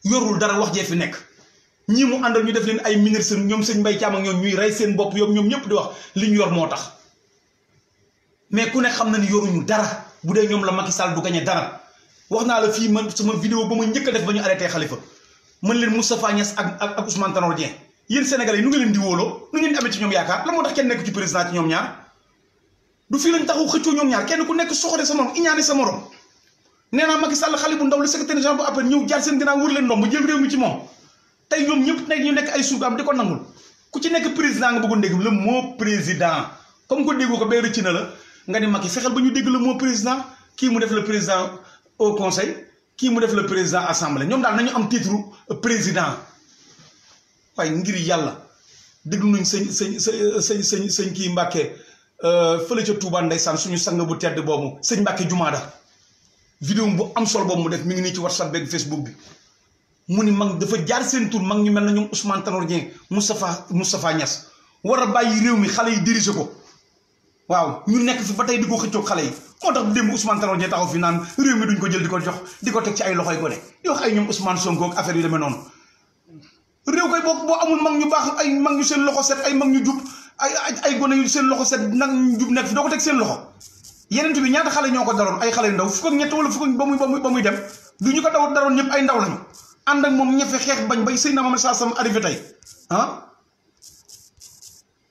yorul dara wax jee fi nekk ñi mu àndal ñu def leen ay ministre ñoom sëñ Mbaye Thiam ak ñoom ñuy rey seen bopp ñoom ñëpp di wax li ñu yor moo tax mais ku ne xam na ni yoruñu dara bu dee ñoom la Macky Sall du gañe dara wax naa la fii man sama vidéo ba ma njëkk a def ba ñu arrêté Khalifa mën leen Moustapha Niasse ak Ousmane Tanor Dieng yéen Sénégalais yi nu nga leen di wóoloo nu ngeen di amee ci ñoom yaakaar la moo tax kenn nekk ci président ci ñoom ñaar du fii lañ taxaw xëccoo ñoom ñaar kenn ku nekk soxore sa morom iñaane sa morom nee naa Macky Sall xale bu ndaw le secrétaire général bu après ñëw jaar seen ginnaaw wër leen ndomb jël réew mi ci moom tey ñoom ñëpp nekk ñu nekk ay surgaam di ko nangul ku ci nekk président nga bëggoon dégg le mot président comme ko déggoo ko bay rëcc na la nga ni Macky fexeel ba ñu dégg le mot président kii mu def le président au conseil kii mu def le président assemblée ñoom daal nañu am titre président waaye ngir yàlla déglu nañ sëñ kii Mbàkke fële ca Touba ndeysaan suñu sang bu tedd boobu sëñ Mbàkke Jumaada vidéo bu am solo boobu mu def mi ngi nii ci WhatsApp beeg Facebook bi mu ni mag dafa jaar seen tur mag ñu mel na ñoom Ousmane Tanor Dieng Moustapha Niasse war a bàyyi réew mi xale yi diriger ko waaw ñu nekk fi ba tey di ko xëccoog xale yi moo tax démb Ousmane Tanor Dieng taxaw fi naan réew mi duñ ko jël di ko jox di ko teg ci ay loxoy gone di wax ay ñoom Ousmane Sonko ak affaire yu demee noonu réew koy boo amul mag ñu baax ay mag ñu seen loxo set ay mag ñu jub ay gone yu seen loxo set nag ñu jub nekk fi doo ko teg seen loxo yeneen bi ñaata xale ñoo ko daroon ay xale yu ndaw fukk ak ñett wala fukk ba muy dem du ñu ko daroon ñëpp ay ndaw lañu ànd ak moom ñefe xeex bañ bay sëy na moom saa sam arrivé tey ah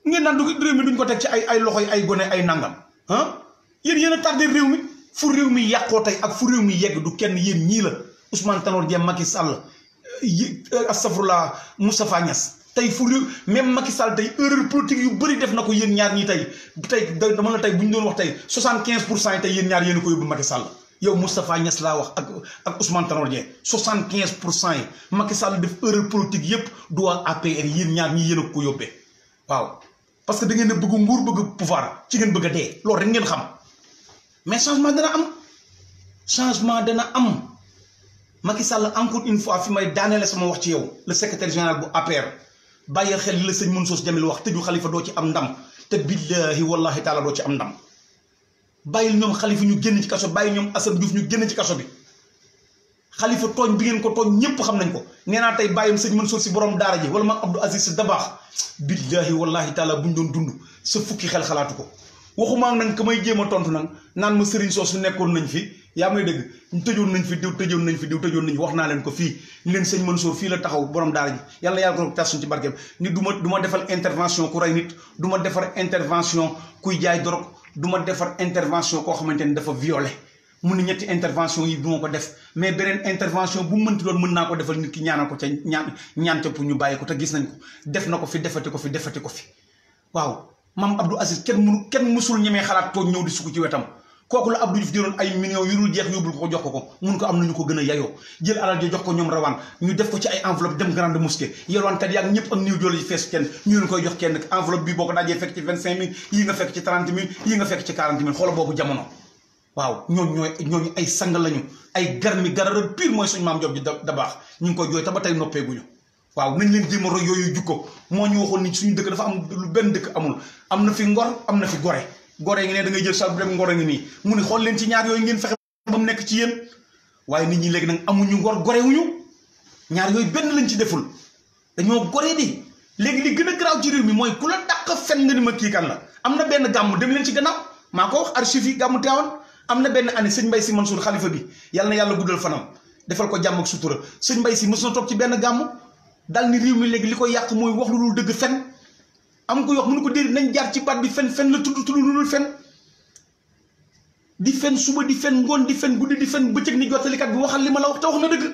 ngeen naan du réew mi duñ ko teg ci ay loxo yi ay gone ay nangam ah yéen a tardé réew mi fu réew mi yàqoo tey ak fu réew mi yegg du kenn yéen ñii la Ousmane Tanor Dieng Macky Sall astafurlah Moustapha Niasse tey fu réew même Macky Sall tey erreur politique yu bëri def na ko yéen ñaar ñii tey dama la tey bu ñu doon wax tey 75% yi tey yéen ñaar yéen a ko yóbbu Macky Sall yow Moustapha Niasse laa wax ak Ousmane Tanor Dieng 75% yi Macky Sall def erreur politique yépp du waa APR yéen ñaar ñii yéen a ko yóbbee waaw parce que da ngeen a bëgg nguur bëgg pouvoir ci ngeen bëgg a dee loolu rek ngeen xam mais changement dana am Macky Sall encore une fois fi may daaneele sama wax ci yow le secrétaire général bu APR bàyyi xel li la sëñ Mansour Djamil wax tëju Khalifa doo ci am ndam te billahi wallahi taala doo ci am ndam bàyyil ñoom Khalifa ñu génn ci kaso bi bàyyi ñoom Assane Diouf ñu génn ci kaso bi Khalifa tooñ bi ngeen ko tooñ ñëpp xam nañ ko nee naa tey bàyyam sëñ Mansour si borom daara ji wala ma Abdou Aziz Sy Dabakh billahi wallahi taala buñ doon dund sa fukki xel xalaatu ko waxuma nag ka may jéem a tontu nag naan ma sëriñ soosu nekkoon nañ fi yaa may dégg ñu tëjoon nañ fi tëjoon nañ wax naa leen ko fii ni leen sëñ Mansour fii la taxaw borom daara ji yàlla ko tas suñ ci barkeem ni du ma defal intervention ku rey nit du ma defar intervention kuy jaay dorog du ma defar intervention koo xamante ni dafa violé mu ne ñetti intervention yi du ma ko def mais beneen intervention bu mënti doon mën naa ko defal nit ki ñaanal ko ca ñaan ca pour ñu bàyyi ko te gis nañ ko def na ko fi defati ko fi waaw maam Abdou Aziz kenn musul ñemee xalaat toog ñëw di sukk ci wetam kooku la Abdou Diouf jëloon ay millions yu dul jeex yóbbul ko jox ko mun ko am nañu ko gën a yayoo jël alal jo jox ko ñoom rawaan ñu def ko ci ay enveloppe dem grande mosquée yelwaankat yaag ñëpp ak niw joole yi fees kenn ñu leen koy jox kenn enveloppe bi boo ko dajee fekk ci 25 000 yi nga fekk ci 30 000 yi nga fekk ci 40 000 xoola boobu jamono waaw ñooñu ay sang lañu ay garmi garara pire mooy suñu maam Jóob ji da baax ñu ngi koy jooy te ba tey noppeeguñu waaw nañ leen jéem a roy yooyu jukko moo ñu waxoon ni suñu dëkk dafa am lu benn dëkk amul am na fi ngor am na fi gore ngi ne da ngay jël sal bu dem ngor a ngi nii mu ni xool leen ci ñaar yooyu ngeen fexe ba mu nekk ci yéen waaye nit ñi léegi nag amuñu ngor gorewuñu ñaar yooyu benn lañ ci deful dañoo gore di léegi li gën a garaaw ci réew mi mooy ku la dàq fen nga ni ma kii kan la am na benn gàmm dem leen ci gannaaw maa ko wax archive yi gàmmu Tiwaawan am na benn année sëñ Mbaye Sy Mansour xalifa bi yàlla na yàlla guddal fanam defal ko jàmm ak sutura sëñ Mbaye Sy mës na toog ci benn gàmm dal ni réew mi léegi li ko yàq mooy wax lu dul dëgg fen am ko wax mënu ko déedéet nañ jaar ci baat bi fen la tudd lu dul fen di fen suba di fen ngoon di fen guddi di fen bëccëg ni jottalikat bi waxal li ma la wax te wax na dëgg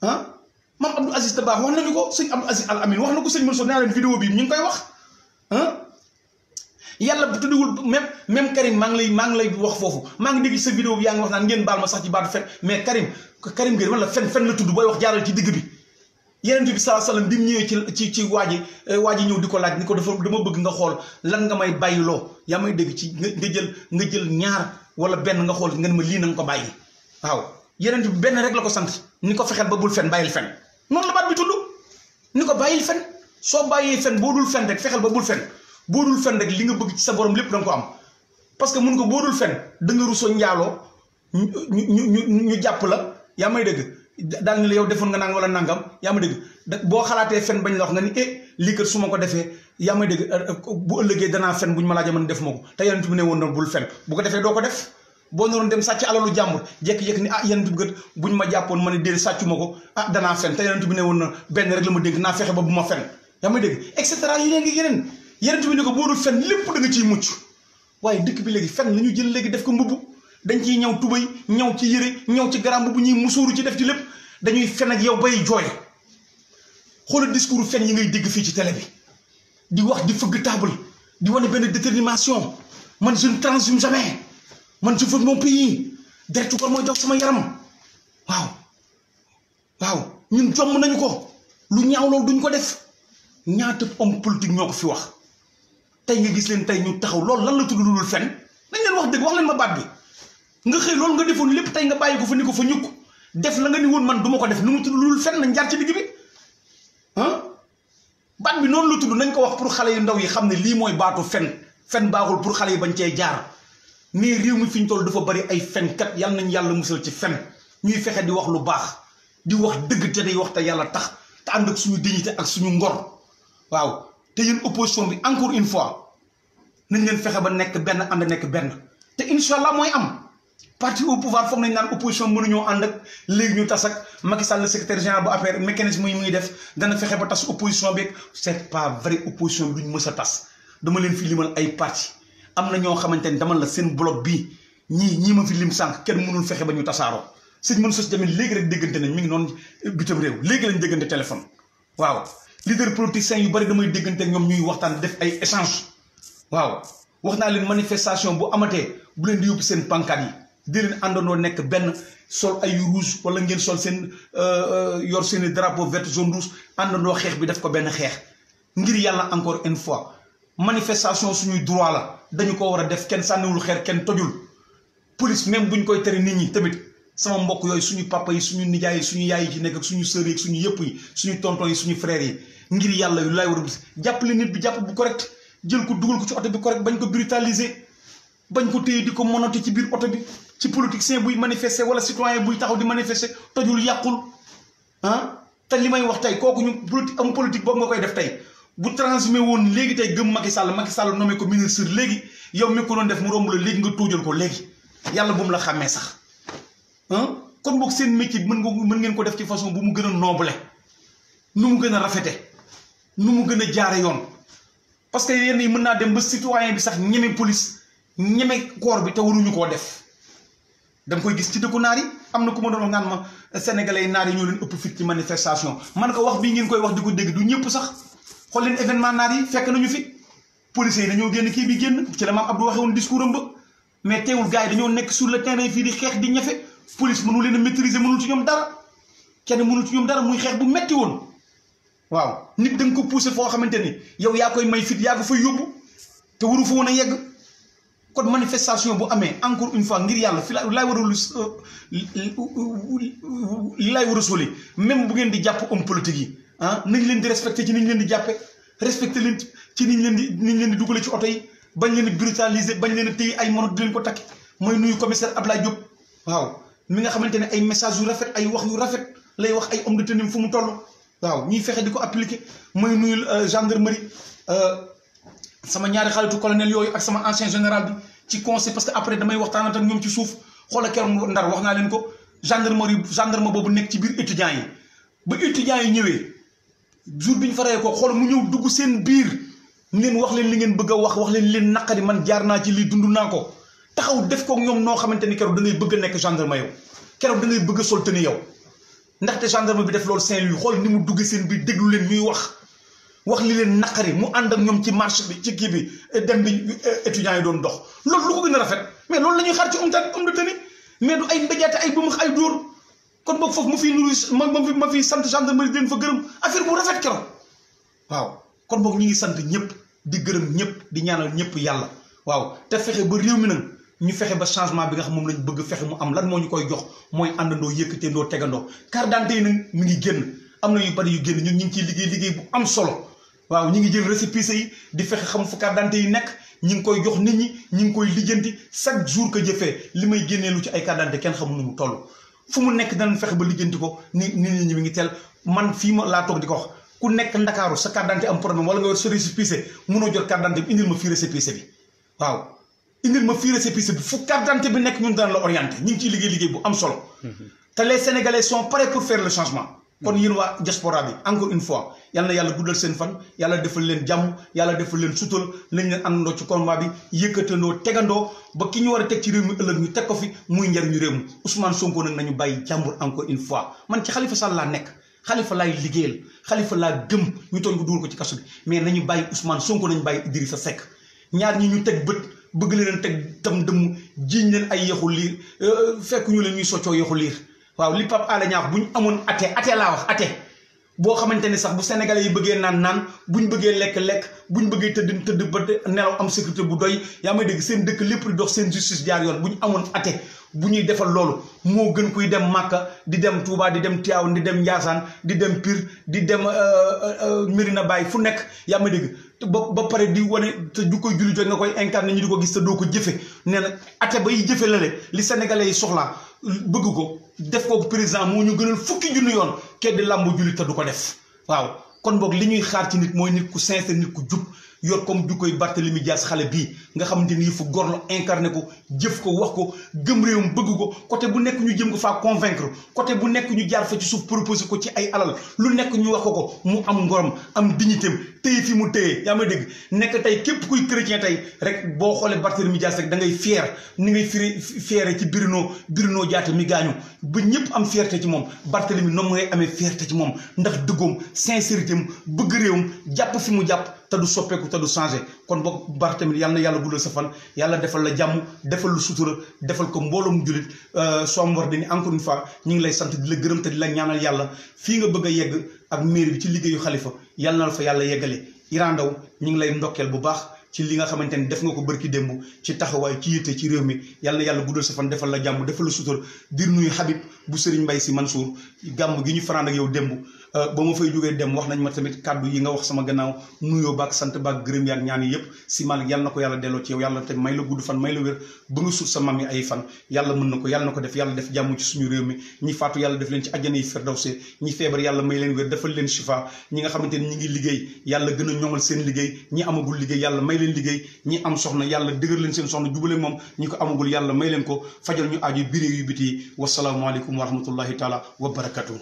ah maam Abdou Aziz Dabakh wax nañu ko sëñ Abdou Aziz Al Amin wax na ko sëñ Mansour nee leen vidéo bi ñu ngi koy wax ah yàlla bu tuddiwul même Karim maa ngi lay wax foofu maa ngi dégg sa vidéo bi yaa ngi wax naan ngeen baal ma sax ci baatu fen mais Karim Gueye wala fen la tudd booy wax jaaral ci digg bi yeneen bi sallallahu alayhi wasallam bi mu ñëwee ci waa ji ñëw di ko laaj ni ko dama bëgg nga xool lan nga may bàyyiloo yaa may dégg ci nga jël ñaar wala benn nga xool nga ne ma lii na nga ko bàyyi waaw yeneen bi benn rek la ko sant ni ko fexeel ba bul fen bàyyil fen noonu la baat bi tudd ni ko bàyyil fen soo bàyyee fen boo dul fen rek fexeel ba bul fen boo dul fen rek li nga bëgg ci sa borom lépp da nga ko am parce que mun ko boo dul fen da nga rusoo njaaloo ñu jàpp la yaa may dégg daal ni la yow defoon nga nang wala nangam yaa ma dégg boo xalaatee fen bañ la wax nga ni lii kat su ma ko defee yaa may dégg bu ëllëgee danaa fen buñ ma laajee man def ma ko te yonent bi ne woon na bul fen bu ko defee doo ko def boo naroon dem sàcc alalu jàmbur jékki-jékki ni yonent bi kat buñ ma jàppoon ma ne déedéet sàccu ma ko danaa fen te yonent bi ne woon na benn rek la ma dénk naa fexe ba bu ma fen yaa may dégg et cetera yeneen yonent bi ne ko boo dul fen lépp da nga ciy mucc waaye dëkk bi léegi fen la ñu jël léegi def ko mbubb dañ ciy ñëw tubay ñëw ci yëre ñëw ci garam bu ñuy musóoru ci def ci lépp dañuy fen ak yow bay jooy xoolal discours fen yi ngay dégg fii ci télé bi di wax di fëgg table di wane benn détermination man je ne transhume jamais man je veux mon pays deretu góor mooy dox sama yaram waaw ñun jomm nañu ko lu ñaaw loolu duñ ko def ñaata homme politique ñoo ko fi wax tey nga gis leen tey ñu taxaw loolu lan la tudd lu dul fen dañ leen wax dëgg wax leen ma baat bi nga xëy loolu nga defoon lépp tey nga bàyyi ko fa ni ko fa ñukk def la nga ni woon man du ma ko def nu mu tudd lu dul fen nañ jaar ci digg bi baat bi noonu la tudd nañ ko wax pour xale yu ndaw yi xam ne lii mooy baatu fen baaxul pour xale yi bañ cee jaar mais réew mi fi ñu toll dafa bari ay fenkat yal nañ yàlla musal ci fen ñuy fexe di wax lu baax di wax dëgg te day wax te yàlla tax te ànd ak suñu dignité ak suñu ngor waaw te yéen opposition bi encore une fois nañ leen fexe ba nekk benn ànd nekk benn te incha allah mooy am parti au pouvoir foog nañ naan opposition mënuñoo ànd ak léegi ñu tas ak Macky Sall le secrétaire général bu APR mécanisme yi muy def dana fexe ba tas opposition bi c'est pas vrai opposition bi duñ mës a tas dama leen fi limal ay parti am na ñoo xamante ni dama la seen bloc bii ñii ma fi lim sànq kenn mënul fexe ba ñu tasaaroo sëñ mën sos tamit léegi rek déggante nañ mi ngi noonu bitam réew léegi lañ déggante téléphone waaw leader politicien yu bari damay déggante ak ñoom ñuy waxtaan def ay échange waaw wax naa leen manifestation bu amatee bu leen di yóbbu seen pancarte yi di leen àndandoo nekk benn sol ay rouge wala ngeen sol seen yor seeni drapeau vert jaune rouge àndandoo xeex bi def ko benn xeex ngir yàlla encore une fois manifestation suñuy droit la dañu ko war a def kenn sànniwul xeer kenn tojul police même buñ koy tere nit ñi tamit sama mbokk yooyu suñu papa yi suñu nijaay yi suñu yaay yi ci nekk ak suñu sœur yi suñu yëpp yi suñu tonton yi suñu frères yi ngir yàlla yu lay war a jàppale nit bi jàpp bu correct jël ko dugal ko ci oto bi correct bañ ko brutaliser bañ ko téye di ko monoté ci biir oto bi ci politicien buy manifester wala citoyen buy taxaw di manifester tojul yàqul te li may wax tey kooku ñu politique boobu nga koy def tey bu transhumé woon léegi tey gëm Macky Sall nommé ko ministre léegi yow mi ko doon def mu romb la léegi nga tóojal ko léegi yàlla bu mu la xàmmee sax kon boog seen métier mën ngeen ko def ci façon bu mu gën a noble nu mu gën a rafete nu mu gën a jaare yoon parce que yenn yi mën naa dem ba citoyen bi sax ñeme police ñeme corps bi te waruñu koo def da nga koy gis ci dëkku naar yi am na ku ma doon wax naan ma sénégalais naar yi ñoo leen ëpp fit ci manifestation man ko wax bii ngeen koy wax di ko dégg du ñëpp sax xool leen événement naar yi fekk nañu fi policiers yi dañoo génn kii bi génn ci la maam Abdou waxee woon discours am ba mais teewul gars yi dañoo nekk sur le terrain fii di xeex di ñafe police mënu leen a maîtriser mënul ci ñoom dara kenn mënul ci ñoom dara muy xeex bu metti woon waaw nit da nga ko poussé foo xamante ni yow yaa koy may fit yaa ko fay yóbbu te waru fa woon a yegg kon manifestation bu amee encore une fois ngir yàlla fi laay war a soli même bu ngeen di jàpp homme politique yi nañ leen di respecté ci niñ leen di jàppe respecté leen ci niñ leen di dugale ci oto yi bañ leen di brutaliser bañ leen a téye ay mono di leen ko takki mooy nuyu commissaire Ablaye Diop waaw mi nga xamante ne ay message yu rafet ay wax yu rafet lay wax ay homme de tenue fu mu toll waaw ñuy fexe di ko appliquer mooy nuyu gendarmerie sama ñaari xaritu colonel yooyu ak sama ancien général bi ci conseil parce que après damay waxtaan ak ñoom ci suuf xoola keroog Ndar wax naa leen ko gendarme boobu nekk ci biir étudiants yi ba étudiants yi ñëwee jour bi ñu fa reyee ko xool mu ñëw dugg seen biir leen wax leen li ngeen bëgg a wax leen naqari man jaar naa ci lii dund naa ko taxaw def ko ñoom noo xamante ni keroog da ngay bëgg a nekk gendarme yow keroog da ngay bëgg a sol tenue yow ndaxte gendarme bi def loolu Saint-Louis xool ni mu dugg seen biir déglu leen ñuy wax li leen naqari mu ànd ak ñoom ci marche bi ci kii bi dem bi étudiants yi doon dox loolu lu ko gën a rafet mais loolu la ñuy xaar ci homme de tenue mais du ay mbéjaate ay bëmax ay dóor kon boog foofu ma fiy nuru ma fiy sant gendarmerie di leen fa gërëm affaire bu rafet keroog waaw kon boog ñu ngi sant ñëpp di gërëm ñëpp di ñaanal ñëpp yàlla waaw te fexe ba réew mi nag ñu fexe ba changement bi nga xam moom lañ bëgg fexe mu am lan moo ñu koy jox mooy àndandoo yëkkateendoo tegandoo carte d'identité yi nag mi ngi génn am na yu bari yu génn ñun ñu ngi ciy liggéey bu am solo waaw ñu ngi jël récépissé yi di fexe xam fu carte d'identité yi nekk ñi ngi koy jox nit ñi ñi ngi koy lijjanti chaque jour que jëfee li may génnee lu ci ay carte d'identité kenn xamul nu mu toll fu mu nekk danañ fexe ba lijjanti ko nit ñi mi ngi teel man fii ma laa toog di ko wax ku nekk Ndakaaru sa carte d'identité am problème wala nga yor sa récépissé mënoo jot carte d'identité bi indil ma fii récépissé bi waaw indil ma fii récépissé bi fu carte d'identité bi nekk ñun dana la orienté ñu ngi ciy liggéey bu am solo te les Sénégalais sont prêts pour faire le changement kon yéen waa diaspora bi encore une fois yal na yàlla guddal seen fan yàlla defal leen jàmm yàlla defal leen sutal nañ leen àndandoo ci combat bi yëkkatandoo tegandoo ba ki ñu war a teg ci réew mi ëllëg ñu teg ko fi muy njariñu réew mi Ousmane Sonko nag nañu bàyyi jàmbur encore une fois man ci Khalifa Sall laa nekk Khalifa laay liggéeyal Khalifa laa gëm ñu toog ko dugal ko ci kaso bi mais nañu bàyyi Ousmane Sonko nañu bàyyi Idrissa Seck ñaar ñi ñu teg bët bëgg leen teg tam dëmm jiiñ leen ay yaxu liir fekk ñu leen ñuy soccoo yaxu liir waaw li Pape Alé Niang bu ñu amoon ate laa wax ate boo xamante ne sax bu sénégalais yi bëggee naan bu ñu bëggee lekk bu ñu bëggee tëdd ba nelaw am sécurité bu doy yaa may dégg seen dëkk lépp di dox seen justice jaar yoon bu ñu amoon ate bu ñuy defal loolu moo gën kuy dem Màkka di dem Touba di dem Tivaouane di dem Ndiassane di dem Pire di dem Medina Baye fu nekk yaa may dégg ba pare di wane te du koy julli jot nga koy incarné ñu di ko gis te doo ko jëfe nee na ate ba yi jëfe la li sénégalais yi soxlaa bëgg ko def ko président moo ñu gënal fukki junni yoon kenn di làmb julli te du ko def waaw kon boog li ñuy xaar ci nit mooy nit ku sincère nit ku jub yor comme du koy Barthélemy Dias xale bii nga xamante ni fu góor la incarné ko jëf ko wax ko gëm réewam bëgg ko côté bu nekk ñu jëm ko faa convaincre côté bu nekk ñu jaar fa ci suuf proposé ko ci ay alal lu nekk ñu wax ko mu am ngorom am dignitéem téye fi mu téye yaa ma dégg nekk tey képp kuy chrétien tey rek boo xoolee Barthélemy Dias rek da ngay fier ni ngay fiere ci Bruno Diatta mi gaañu ba ñëpp am fierté ci moom Barthélemy noonu ngay amee fierté ci moom ndax dëggoom sincérité am bëgg réewam jàpp fi mu jàpp te du soppeeku te du changé kon boog Barthélemy yal na yàlla guddal sa fan yàlla defal la jàmm defal lu sutura defal ko mbooloom jullit soo am war dañu encore une fois ñu ngi lay sant di la gërëm te di la ñaanal yàlla fii nga bëgg a yegg ak mairie bi ci liggéeyu Khalifa yàlla na la fa yàlla yeggale Iran Ndao ñu ngi lay ndokkeel bu baax ci li nga xamante ni def nga ko bërki démb ci taxawaay ci yitte ci réew mi yàlla na yàlla guddal sa fan defal la jàmm defal la sutura dir nuyu Habib bu Serigne Mbaye Sy Mansour gàmm gi ñu fanaan ak yow démb ba ma fay jógee dem wax nañ ma tamit kàddu yi nga wax sama gannaaw nuyoo baak sant baak gërëm yaak ñaan yi yëpp si Malick yàlla na ko yàlla delloo ci yow yàlla te may la gudd fan may la wér ba nga suuf sa mam yi ay fan yàlla mën na ko yàlla na ko def yàlla def jàmm ci suñu réew mi ñi faatu yàlla def leen ci àjjana yi firdawsi ñi feebar yàlla may leen wér defal leen shifa ñi nga xamante ni ñi ngi liggéey yàlla gën a ñoŋal seen liggéey ñi amagul liggéey yàlla may leen liggéey ñi am soxna yàlla dëgër leen seen soxna jubale moom ñi ko amagul yàlla may leen ko fajal ñu aaju biré yu biti yi wasalaamualeykum wa rahmatullahi taala wa barakatuh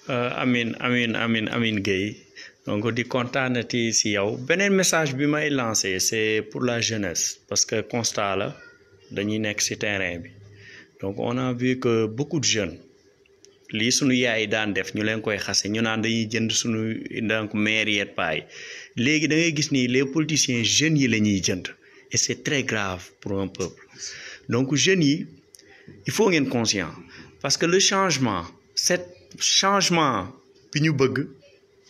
amin Guèye donc di kontaanati si yow beneen message bi may lancé c'est pour la jeunesse parce que constat la dañuy nekk si terrain bi donc on a vu que beaucoup de jeunes lii suñu yaay daan def ñu leen koy xase ñu naan dañuy jënd suñu donc maire yeet paay léegi da ngay gis ni les politiciens jeunes yi la ñuy jënd et c'est très grave pour un peuple donc jeunes yi il faut ngeen conscient parce que le changement bi ñu bëgg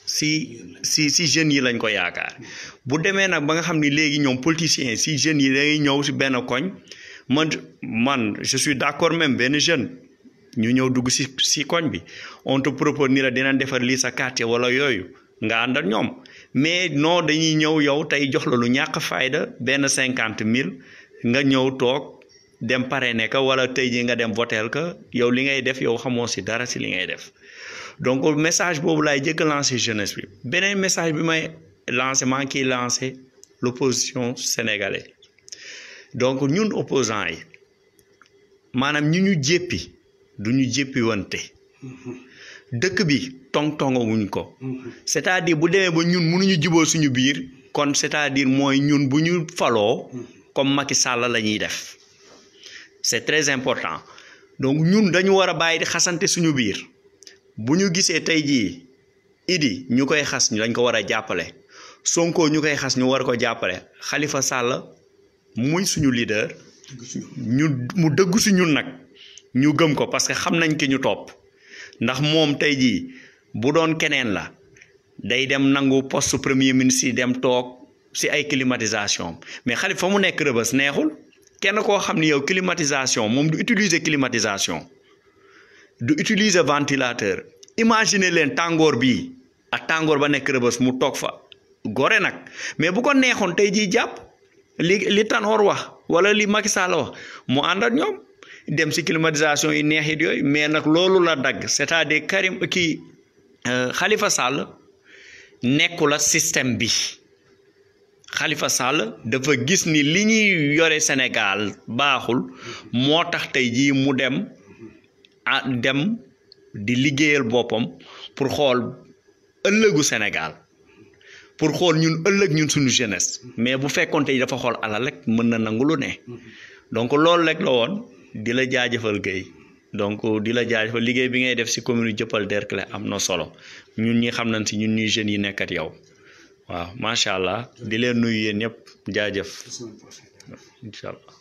si jeunes yi lañ ko yaakaar bu demee nag ba nga xam ni léegi ñoom politiciens si jeunes yi dangay ñëw si benn koñ man je suis d'accord même benn jeune ñu ñëw dugg si koñ bi on te propose ni la dinañ defar lii sa quartier wala yooyu nga ànd ak ñoom mais non dañuy ñëw yow tey jox la lu ñàkk fayda benn 50,000 nga ñëw toog dem parrainer ka wala tey ji nga dem votel ka yow li ngay def yow xamoo si dara si li ngay def donc message boobu laay jëkk lancé jeunesse bi beneen message bi may lancé maa ngi kiy lancé l'opposition sénégalaise donc ñun opposants yi maanaam ñu jéppi du ñu jéppi wante dëkk bi tong-tongaguñ ko c'est-à-dire bu demee ba ñun mënuñu juboo suñu biir kon c'est-à-dire mooy ñun bu ñu faloo comme Macky Sall la ñuy def c'est très important donc ñun dañu war a bàyyi di xasante suñu biir bu ñu gisee tey jii Idi ñu koy xas ñu dañ ko war a jàppale Sonko ñu koy xas ñu war ko jàppale Khalifa Sall muy suñu leader mu dëggu si ñun nag ñu gëm ko parce que xam nañ ki ñu topp ndax moom tey jii bu doon keneen la day dem nangu poste premier ministre yi dem toog si ay climatisation mais Khalifa mu nekk Rebeuss neexul kenn koo xam ni yow climatisation moom du utiliser climatisation du utiliser ventilateur imagine leen tàngoor bii ak tàngoor ba nekk Rebeuss mu toog fa gore nag mais bu ko neexoon tey jii jàpp li Tanor wax wala li Macky Sall wax mu ànd ak ñoom dem si climatisation yi neexit yooyu mais nag loolu la dagg c'est-à-dire Karim kii Khalifa Sall nekkula système bi Khalifa Sall dafa gis ni li ñuy yore Sénégal baaxul moo tax tey jii mu dem di liggéeyal boppam pour xool ëllëgu Sénégal pour xool ñun ëllëg ñun suñu jeunesse mais bu fekkoon tey dafa xool alal rek mën na nangu lu ne donc loolu rek la woon di la jaajëfal Guèye donc di la jaajëfal liggéey bi ngay def si commune Dieuppeul Derklé am na solo ñun ñi xam nañ si ñun ñuy jeunes yi nekkat yow waaw macha allah di leen nuyu yéen ñëpp jaajëf incha allah.